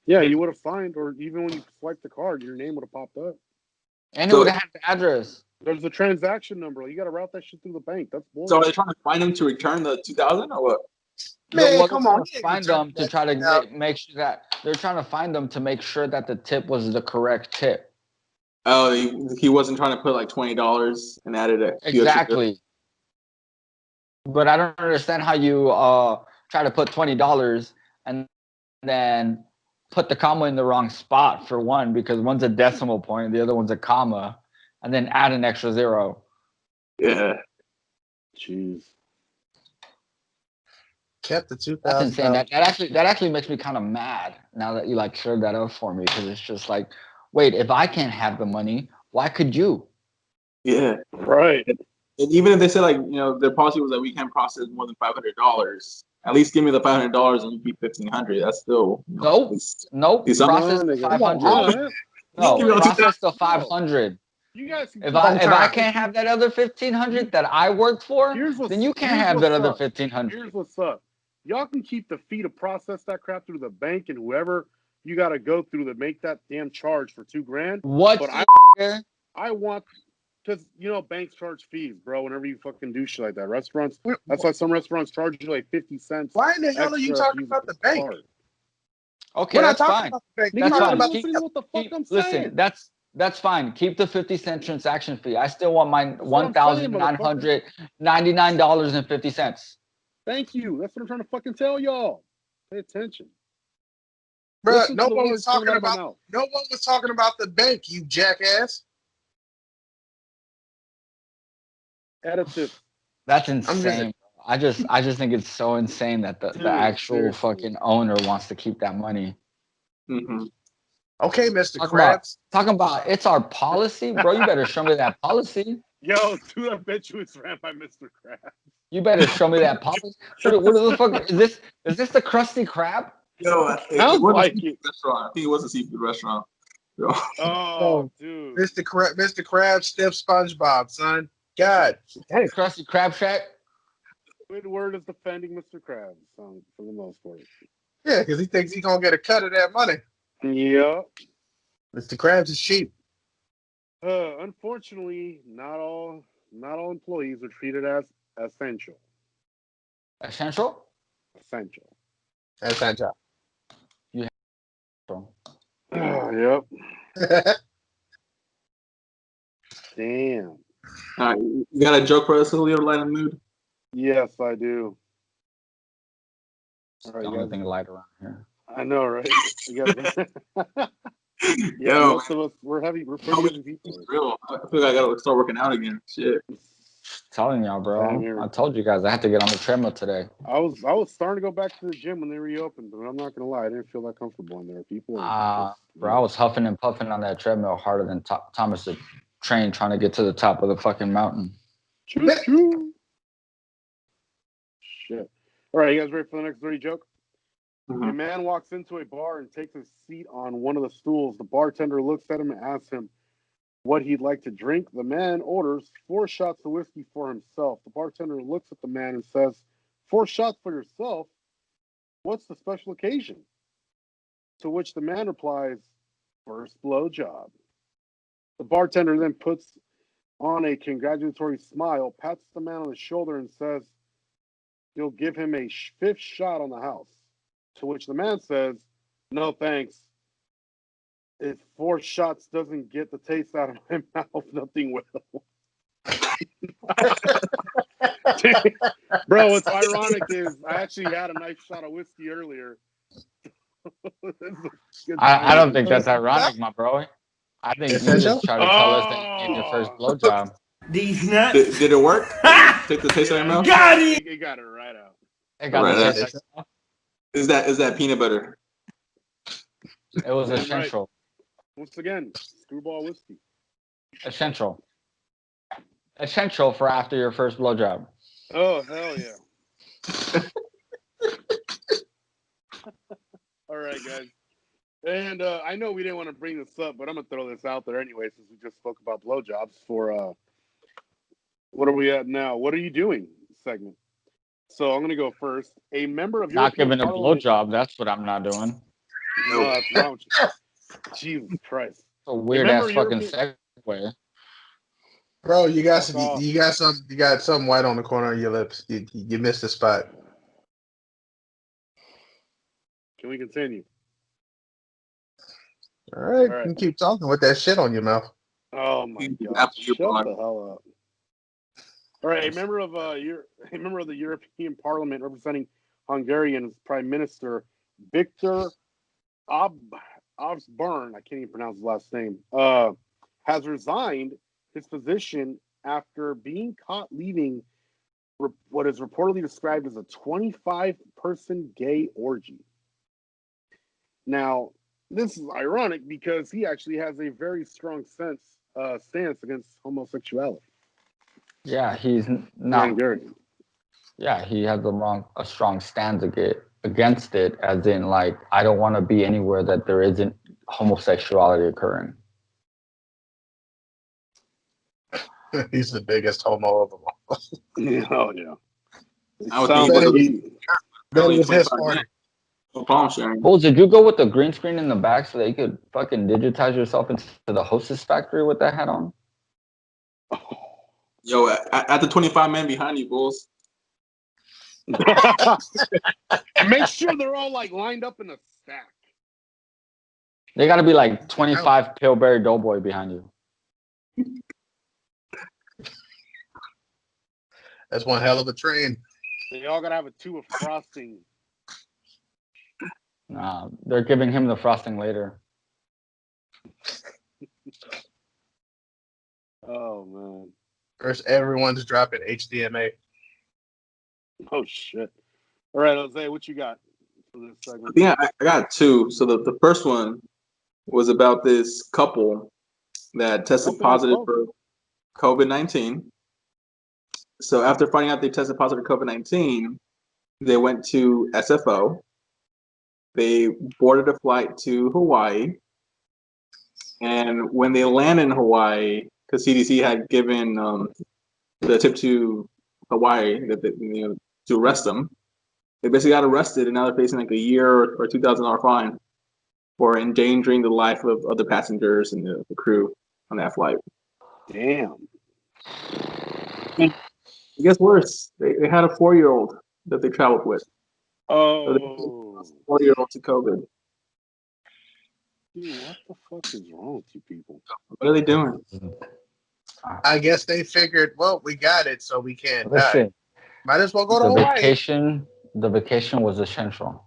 yeah, you would have fined, or even when you swiped the card, your name would have popped up. And So- it would have had the address. There's a transaction number. You got to route that shit through the bank. That's bullshit. So are they trying to find him to return the 2,000 or what? Man, Well, come they're on. trying to find them to try to make sure that they're trying to find them to make sure that the tip was the correct tip. Oh, he wasn't trying to put like $20 and added a few extra Exactly. But I don't understand how you try to put $20 and then put the comma in the wrong spot for one, because one's a decimal point, the other one's a comma, and then add an extra zero. Yeah. Jeez. Kept the That's 2,000. insane. That actually makes me kind of mad now that you like cleared that up for me, because it's just like, wait, if I can't have the money, why could you? Yeah. Right. And even if they said like, you know, their policy was that we can't process more than $500, at least give me the $500 and you keep $1,500. That's still Nope. Nope. Is that- Process No, the nigga. 500. Give me No, all process the 2,000. 500. You guys. If I can't have that other 1,500 that I worked for, then you can't have that other 1,500. Here's what's up. Y'all can keep the fee to process that crap through the bank and whoever you got to go through to make that damn charge for $2,000. What? But the- I want, because you know banks charge fees, bro. Whenever you fucking do shit like that, restaurants. That's why some restaurants charge you like 50 cents. Why in the hell are you extra talking if about the use bank? card. Okay, We're not that's talking fine. about the bank. Nigga, That's you're fine. not listening to what the fuck I'm saying. Listen, that's fine. Keep the 50-cent transaction fee. I still want my what I'm saying, $1,999.50. Thank you. That's what I'm trying to fucking tell y'all. Pay attention. Bro, Listen no to the one words was talking coming out of my about. mouth. No one was talking about the bank. You jackass. Attitude. That's just- insane. I just think it's so insane that the Dude, actual seriously. fucking owner wants to keep that money. Mm-hmm. Okay, Mr. Talking about, Krabs. talking about it's our policy, bro. You better show me that policy. Yo, dude, I bet you it's ran by Mr. Krabs. You better show me that pop. What the fuck is this? Is this the Krusty Krab? Yo, Sounds like a it. restaurant. I think it was a seafood restaurant. Yo. Oh, dude. Mr. Krabs, stiff SpongeBob, son. God. Hey, Krusty Krab Shack. Squidward is defending Mr. Krabs for the most part. Yeah, because he thinks he's gonna get a cut of that money. Yeah. Mr. Krabs is cheap. Unfortunately, not all employees are treated as essential. Essential? Essential. That's that job. Yep. Damn. All right, you got a joke for us, Julio, light in the mood? Yes, I do. All right, The you only guys. thing light around here. I know, right? You guys- yeah, Yo, most of us we're pretty How heavy people. It's real. I feel like I gotta start working out again. Shit. Telling y'all, Same bro. here. I told you guys I had to get on the treadmill today. I was starting to go back to the gym when they reopened, but I'm not gonna lie, I didn't feel that comfortable in there. People, Bro, I was huffing and puffing on that treadmill harder than Thomas the Train trying to get to the top of the fucking mountain. Choo-choo. Shit. All right, you guys ready for the next dirty joke? Mhm. A man walks into a bar and takes a seat on one of the stools. The bartender looks at him and asks him what he'd like to drink. The man orders 4 shots of whiskey for himself. The bartender looks at the man and says, 4 shots for yourself? What's the special occasion? To which the man replies, first blowjob. The bartender then puts on a congratulatory smile, pats the man on the shoulder, and says he'll give him a 5th shot on the house. To which the man says, no thanks. If 4 shots doesn't get the taste out of my mouth, nothing will. Bro, what's ironic is I actually had a nice shot of whiskey earlier. I don't think that's ironic, my bro. I think you just tried to tell us that you gave your first blowjob. These nuts. Did it work? Take the taste out of your mouth? Got it. You got it right out. It got Right, the that's- taste. Is that peanut butter? It was Damn essential. Once again, screwball whiskey. Essential. Essential for after your first blowjob. Oh, hell yeah. All right, guys. And I know we didn't want to bring this up, but I'm going to throw this out there anyway, since we just spoke about blowjobs for what are we at now? What are you doing segment. So I'm going to go first. A member of Not European giving a Parliament- blowjob, that's what I'm not doing. No, that's wrong with you. Jesus Christ. It's a weird ass Remember fucking segue. Bro, you got Fuck off. you got something white on the corner of your lips. You missed a spot. Can we continue? All right, All right. you can keep talking with that shit on your mouth. Oh my You God! after your Shut blog. the hell up! All right, a member of the European Parliament representing Hungarian Prime Minister Viktor Orbán, I can't even pronounce his last name, has resigned his position after being caught leaving what is reportedly described as a 25-person gay orgy. Now, this is ironic because he actually has a very strong stance against homosexuality. Yeah, he's not. Hungarian. Yeah, he has a strong stance against it, as in like I don't want to be anywhere that there isn't homosexuality occurring. He's the biggest homo of them all. Oh yeah. I would Sounds think like he he. That was his 25 party. minutes. No problem sharing. Bulls, did you go with the green screen in the back so that you could fucking digitize yourself into the hostess factory with that hat on? Yo, at the 25 men behind you, Bulls. And make sure they're all like lined up in a stack. They got to be like 25 Pillsbury Doughboy behind you. That's one hell of a train. They all gotta have a 2 of frosting. Nah, they're giving him the frosting later. Oh man. First, everyone's dropping HDMA. Oh shit. All right, Jose, what you got for this segment? Yeah, I got 2. So the first one was about this couple that tested Open positive up, for COVID-19. So after finding out they tested positive for COVID-19, they went to SFO. They boarded a flight to Hawaii. And when they landed in Hawaii, because CDC had given the tip to Hawaii that to arrest them, they basically got arrested, and now they're facing like a year or $2,000 fine for endangering the life of other passengers and the crew on that flight. Damn. And it gets worse. They had a 4-year-old that they traveled with. Oh. So 4-year-old to COVID. Dude, what the fuck is wrong with you people? What are they doing? I guess they figured, well, we got it, so we can't Let's die. see. Might as well go to The Hawaii. vacation was essential.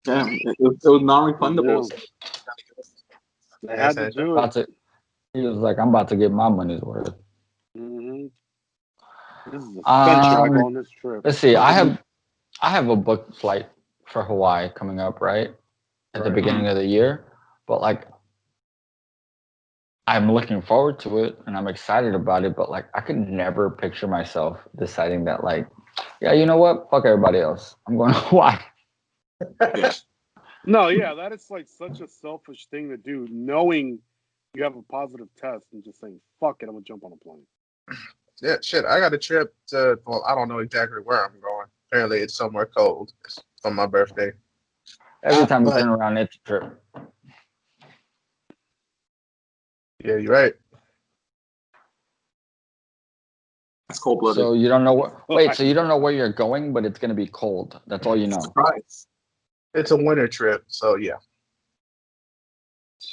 Yeah, it was non-refundable. They had to do it. He was like, I'm about to get my money's worth. Mm-hmm. This is essential on this trip. Let's see. I have a booked flight for Hawaii coming up, right? At the beginning of the year. But like I'm looking forward to it and I'm excited about it, but like I could never picture myself deciding that like, yeah, you know what? Fuck everybody else. I'm going to Hawaii. No, yeah, that is like such a selfish thing to do, knowing you have a positive test and just saying, fuck it, I'm gonna jump on a plane. Yeah, shit. I got a trip to, well, I don't know exactly where I'm going. Apparently it's somewhere cold. It's on my birthday. Every time you turn around, it's a trip. Yeah, you're right. That's cold-blooded. So you don't know so you don't know where you're going, but it's gonna be cold. That's all you know. Surprise. It's a winter trip, so yeah.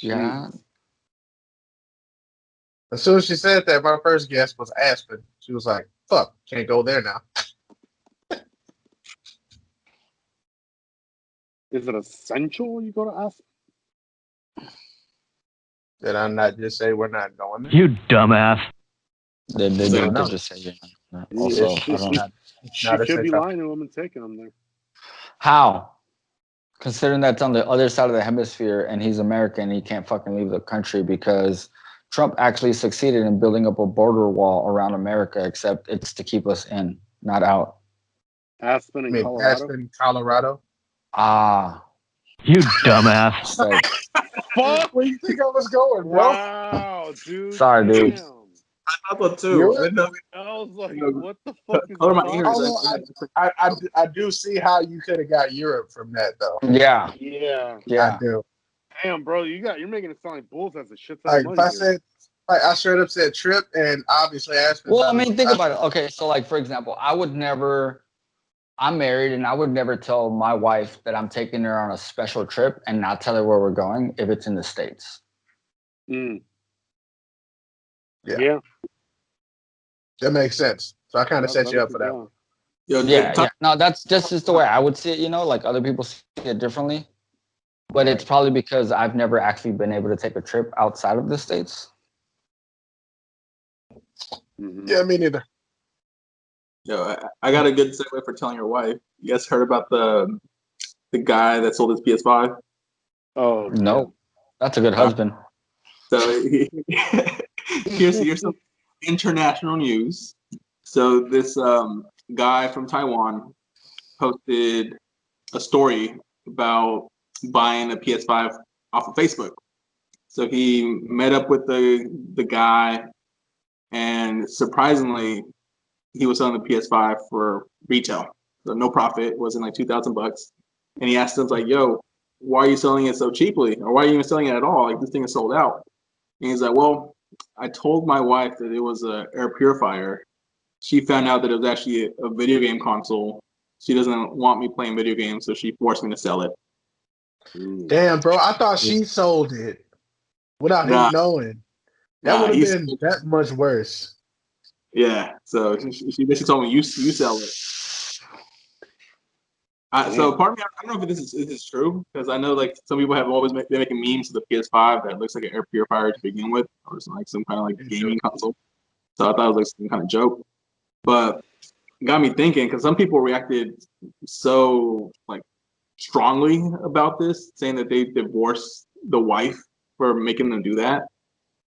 Yeah. As soon as she said that, my first guess was Aspen. She was like, fuck, can't go there now. Is it essential you go to Aspen? Did I not just say we're not going there? You dumbass. They didn't just say also, I don't know. She could be lying to him and taking him there. How? Considering that's on the other side of the hemisphere and he's American, he can't fucking leave the country because Trump actually succeeded in building up a border wall around America, except it's to keep us in, not out. Aspen and Colorado? Aspen, Colorado? Ah. You dumbass. So, Fuck, where you think I was going, bro? Wow, dude. Sorry, dude. Damn. I thought too. I was like, what the fuck is Color my going ears. on? I do see how you could have got Europe from that, though. yeah. Yeah. I do. Damn, bro, you're making it sound like Bulls has a shit ton Like, of money. if I said, like, I straight up said trip, and obviously Aspen. Well, I mean, think about it. Okay, so like, for example, I'm married and I would never tell my wife that I'm taking her on a special trip and not tell her where we're going if it's in the States. Mm. Yeah. That makes sense. So I kind of set you up for that one. Yeah. No, that's just the way I would see it, like other people see it differently. But it's probably because I've never actually been able to take a trip outside of the States. Mm-hmm. Yeah, me neither. Yo, I got a good segue for telling your wife. You guys heard about the guy that sold his PS5? Oh no, that's a good husband. So here's some international news. So this guy from Taiwan posted a story about buying a PS5 off of Facebook. So he met up with the guy, and surprisingly, he was selling the PS5 for retail, so no profit. It wasn't like $2,000. And he asked him like, "Yo, why are you selling it so cheaply? Or why are you even selling it at all? Like this thing is sold out." And he's like, "Well, I told my wife that it was an air purifier. She found out that it was actually a video game console. She doesn't want me playing video games, so she forced me to sell it." Damn, bro, I thought she sold it without him knowing. That would have been that much worse. Yeah, so she basically told me, you sell it. So part of me, I don't know if this is true, because I know like some people have always been making memes of the PS5 that looks like an air purifier to begin with, or some kind of like gaming console. So I thought it was like some kind of joke, but it got me thinking, because some people reacted so like strongly about this, saying that they divorced the wife for making them do that.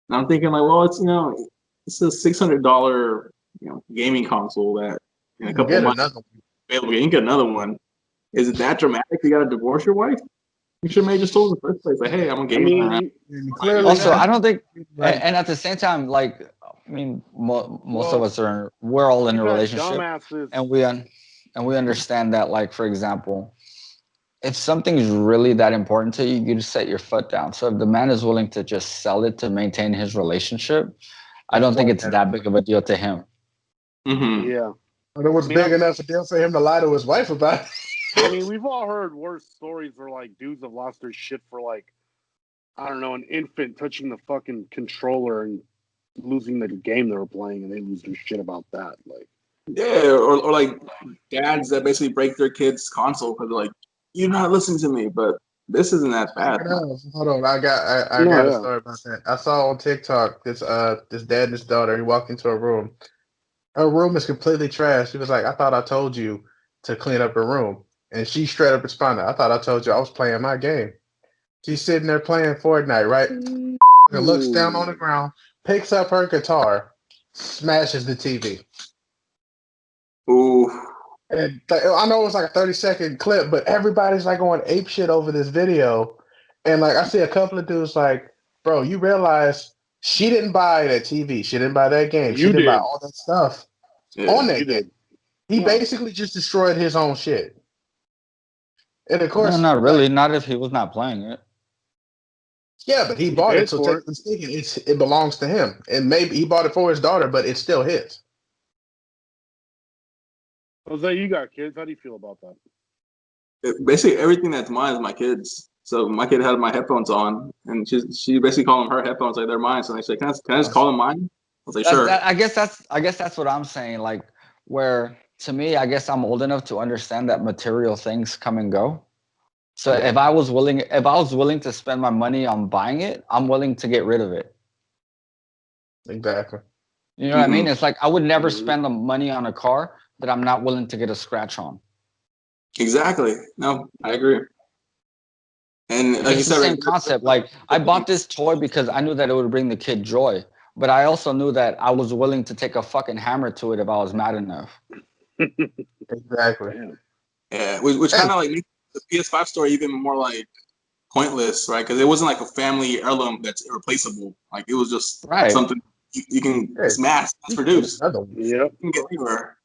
And I'm thinking like, well, it's it's a $600 gaming console that in a couple of months available. You can get another one. Is it that dramatic? You got to divorce your wife? You should have maybe just told in the first place, like, hey, I'm a gamer. Clearly Also, not. I don't think, Right. and at the same time, like, I mean, most of us we're all in a You got relationship, dumbasses. and we understand that, like, for example, if something's really that important to you, you just set your foot down. So if the man is willing to just sell it to maintain his relationship, I don't think it's that big of a deal to him. Mm-hmm. Yeah. But it was big enough a deal for him to lie to his wife about it. I mean, we've all heard worse stories where like dudes have lost their shit for like, I don't know, an infant touching the fucking controller and losing the game they were playing, and they lose their shit about that. Like, yeah, or like dads that basically break their kids' console because they're like, you're not listening to me, but this isn't that bad. Hold on, I got a story about that. I saw on TikTok this dad and his daughter. He walked into a room. Her room is completely trash. She was like, "I thought I told you to clean up her room," and she straight up responded, "I thought I told you I was playing my game." She's sitting there playing Fortnite, right? And looks down on the ground, picks up her guitar, smashes the TV. Ooh. And I know it was like a 30-second clip, but everybody's like going ape shit over this video. And like I see a couple of dudes like, bro, you realize she didn't buy that TV. She didn't buy that game. She didn't buy all that stuff on that game. He basically just destroyed his own shit. And of course, No, not really. Not if he was not playing it. Yeah, but he bought it, so technically speaking, it belongs to him. And maybe he bought it for his daughter, but it's still his. Jose, you got kids. How do you feel about that? Basically, everything that's mine is my kids. So my kid had my headphones on, and she basically called them her headphones like they're mine. So they said, "Can I just call them mine?" I was like, "Sure." I guess that's what I'm saying. Like, where to me, I guess I'm old enough to understand that material things come and go. So if I was willing to spend my money on buying it, I'm willing to get rid of it. Exactly. You know what I mean? It's like I would never spend the money on a car that I'm not willing to get a scratch on. Exactly. No, I agree. And like it's the same concept. Like I bought this toy because I knew that it would bring the kid joy, but I also knew that I was willing to take a fucking hammer to it if I was mad enough. Exactly. Yeah, which kind of like makes the PS5 story even more like pointless, right? Because it wasn't like a family heirloom that's irreplaceable. Like it was just something you can mass produce. Yep. You can get anywhere.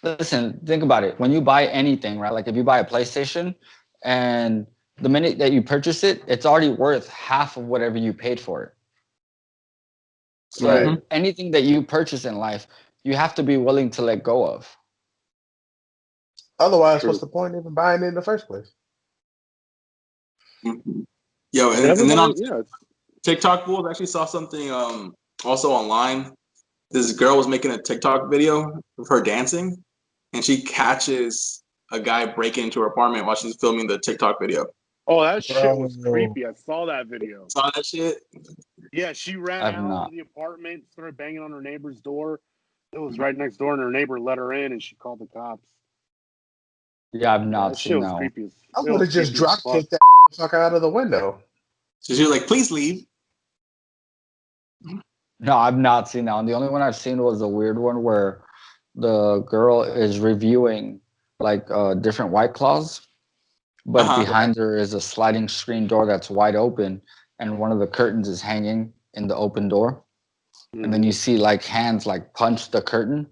Listen, think about it. When you buy anything, right? Like if you buy a PlayStation, and the minute that you purchase it, it's already worth half of whatever you paid for it. So anything that you purchase in life, you have to be willing to let go of. Otherwise, what's the point of even buying it in the first place? Yo, and then on TikTok, I actually saw something also online. This girl was making a TikTok video of her dancing, and she catches a guy breaking into her apartment while she's filming the TikTok video. Oh, that shit was creepy. I saw that video. Saw that shit? Yeah, she ran out of the apartment, started banging on her neighbor's door. It was right next door, and her neighbor let her in, and she called the cops. Yeah, I've not seen that. Creepy. I would have just drop kicked that fucker out of the window. So she was like, "Please leave." No, I've not seen that one. The only one I've seen was a weird one where the girl is reviewing like different White Claws, but behind her is a sliding screen door that's wide open, and one of the curtains is hanging in the open door. And then you see like hands like punch the curtain,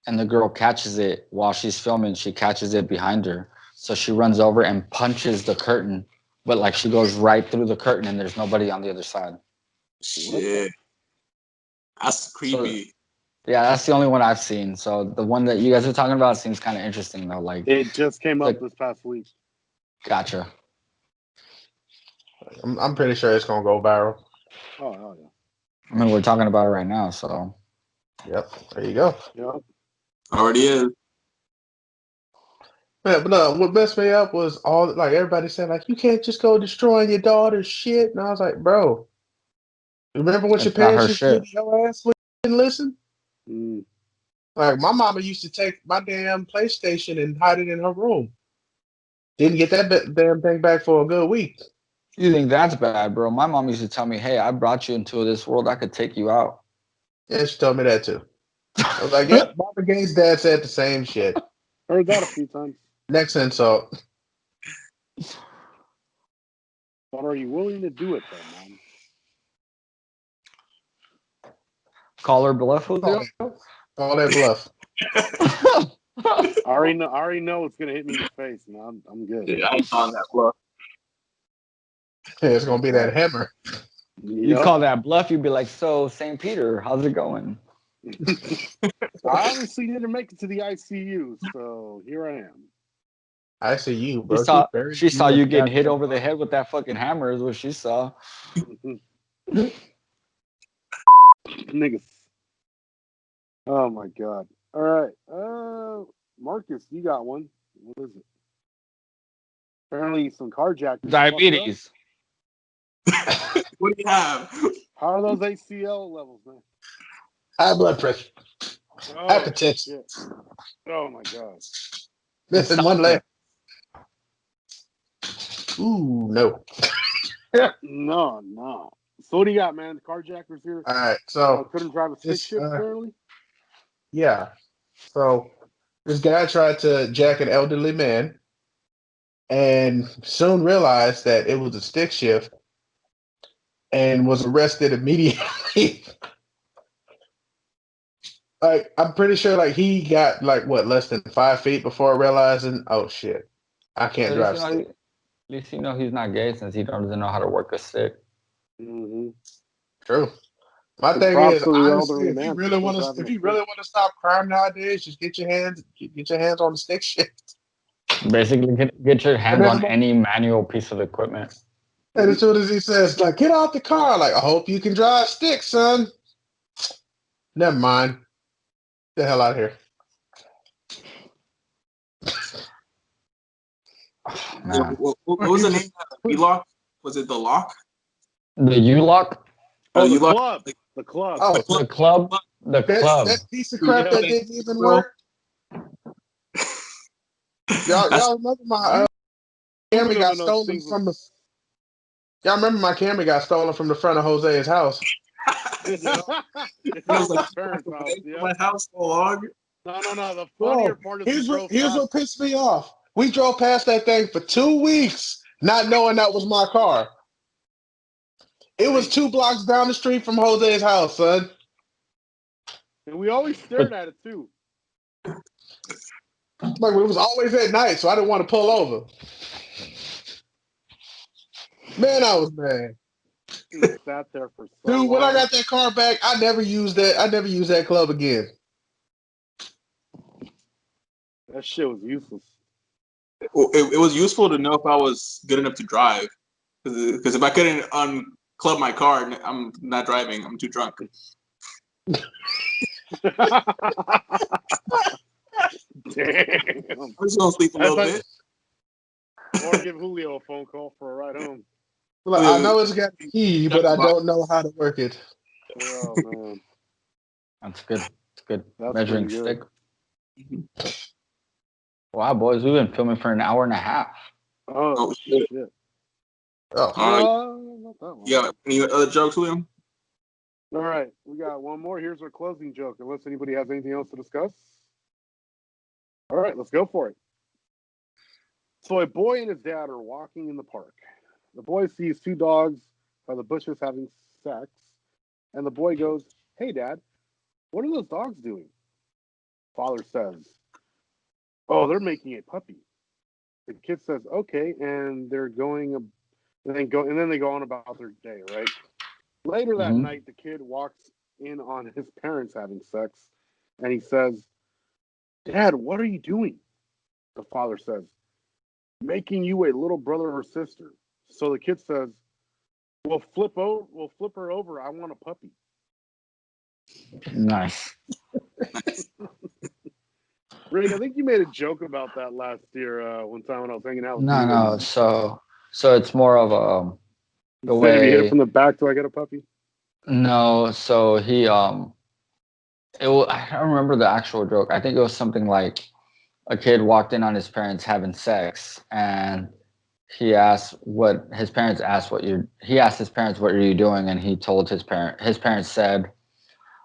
and the girl catches it while she's filming. She catches it behind her. So she runs over and punches the curtain, but like she goes right through the curtain and there's nobody on the other side. Shit. That's creepy. So, yeah, that's the only one I've seen. So the one that you guys are talking about seems kind of interesting though. Like it just came up this past week. Gotcha. I'm pretty sure it's gonna go viral. Oh hell yeah. I mean, we're talking about it right now, so. Yep. There you go. Yep. Already is. Yeah, but no, what messed me up was all like everybody said, like, you can't just go destroying your daughter's shit. And I was like, bro, remember what your parents used to do to your ass when you didn't listen? Like my mama used to take my damn PlayStation and hide it in her room. Didn't get that damn thing back for a good week. You think that's bad, bro? My mom used to tell me, "Hey, I brought you into this world. I could take you out." Yeah, she told me that too. I was like, "Yep." Marvin Gaye's dad said the same shit. Heard that a few times. Next insult. But are you willing to do it though, man? Call her bluff, Julio. All that bluff. I already know it's gonna hit me in the face, man. I'm good. Yeah, I ain't calling that bluff. Yeah, it's gonna be that hammer. You Yep. call that bluff, you'd be like, "So, St. Peter, how's it going?" I obviously didn't make it to the ICU, so here I am. I see you, She bro. saw, Very she saw good you getting guy. hit over the head with that fucking hammer. Is what she saw. Niggas. Oh my god. All right. Marcus, you got one. What is it? Apparently some carjackers. Diabetes. What do you have? How are those ACL levels, man? High blood pressure. Oh, Hypertension. shit. Oh my god. Missing one leg. Ooh, no. No. So what do you got, man? The carjackers here All right, so couldn't drive a stick this, shift apparently. yeah. So this guy tried to jack an elderly man and soon realized that it was a stick shift and was arrested immediately. Like, I'm pretty sure like he got like what, less than 5 feet before realizing, oh shit, I can't drive stick. At least you know he's not gay since he doesn't know how to work a stick. Mm-hmm. True. My And thing props is, to the honestly, elderly if man you for really still want driving to, a if you stick. really want to stop crime nowadays, just get your hands on the stick shift. Basically, get your hands then on any manual piece of equipment. And as soon as he says, like, get out the car, like, I hope you can drive stick, son. Never mind. Get the hell out of here. Man. What was the name of the lock? Was it the lock? The U-Lock? Oh, the U-Lock? club. The club. Oh, The club? The club. that piece of crap that didn't even work. Y'all remember my Camry got stolen from the. Y'all remember my Camry got stolen from the front of Jose's house? It's I was like, his parents' house. Yep. my house so long. No. The funnier part is Here's what pissed me off. We drove past that thing for 2 weeks, not knowing that was my car. It was 2 blocks down the street from Jose's house, son. And we always stared at it too. Like, it was always at night, so I didn't want to pull over. Man, I was mad. It sat there for so Dude, long. when I got that car back, I never used that club again. That shit was useless. It was useful to know if I was good enough to drive. Because if I couldn't unclub my car, I'm not driving. I'm too drunk. Damn. I'm just going to sleep a little bit. Or give Julio a phone call for a ride home. Like, I know it's got a key, but I don't know how to work it. Oh, man. That's good. It's good. That's Measuring pretty stick. Mhm. Wow, boys, we've been filming for an hour and a half. Oh, shit. Oh, Not that one. Yeah. Any other jokes, William? All right. We got one more. Here's our closing joke, unless anybody has anything else to discuss. All right, let's go for it. So a boy and his dad are walking in the park. The boy sees 2 dogs by the bushes having sex, and the boy goes, "Hey, Dad, what are those dogs doing?" Father says, "Oh, they're making a puppy." The kid says, "Okay," and they're going, and then they go on about their day, right? Later that Mhm. night, the kid walks in on his parents having sex, and he says, "Dad, what are you doing?" The father says, "Making you a little brother or sister." So the kid says, We'll flip her over. I want a puppy." Nice. Rick, I think you made a joke about that last year one time when I was hanging out with you. No. So it's more of a the You said if you hit it way. from the back, do I get a puppy? No, so he I don't remember the actual joke. I think it was something like a kid walked in on his parents having sex, and he asked what his parents asked he asked his parents, what are you doing? And he told his parents said,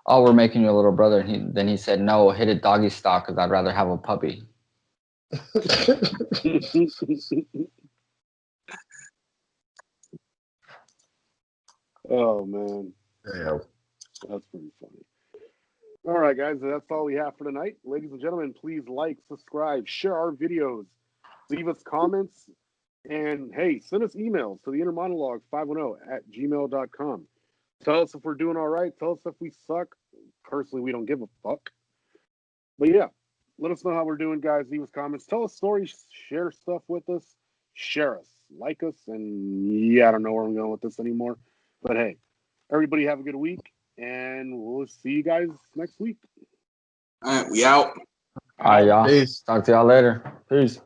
oh, we're making you a little brother. And then he said, no, hit it doggy style because I'd rather have a puppy. Oh man. Yeah. That's pretty funny. All right, guys, that's all we have for tonight. Ladies and gentlemen, please like, subscribe, share our videos, leave us comments, and hey, send us emails to the inner monologue 510@gmail.com. Tell us if we're doing all right. Tell us if we suck. Personally, we don't give a fuck. But yeah, let us know how we're doing, guys. Leave us comments. Tell us stories. Share stuff with us. Share us. Like us. And yeah, I don't know where I'm going with this anymore. But hey, everybody have a good week. And we'll see you guys next week. All right, we out. All right, y'all. Peace. Talk to y'all later. Peace.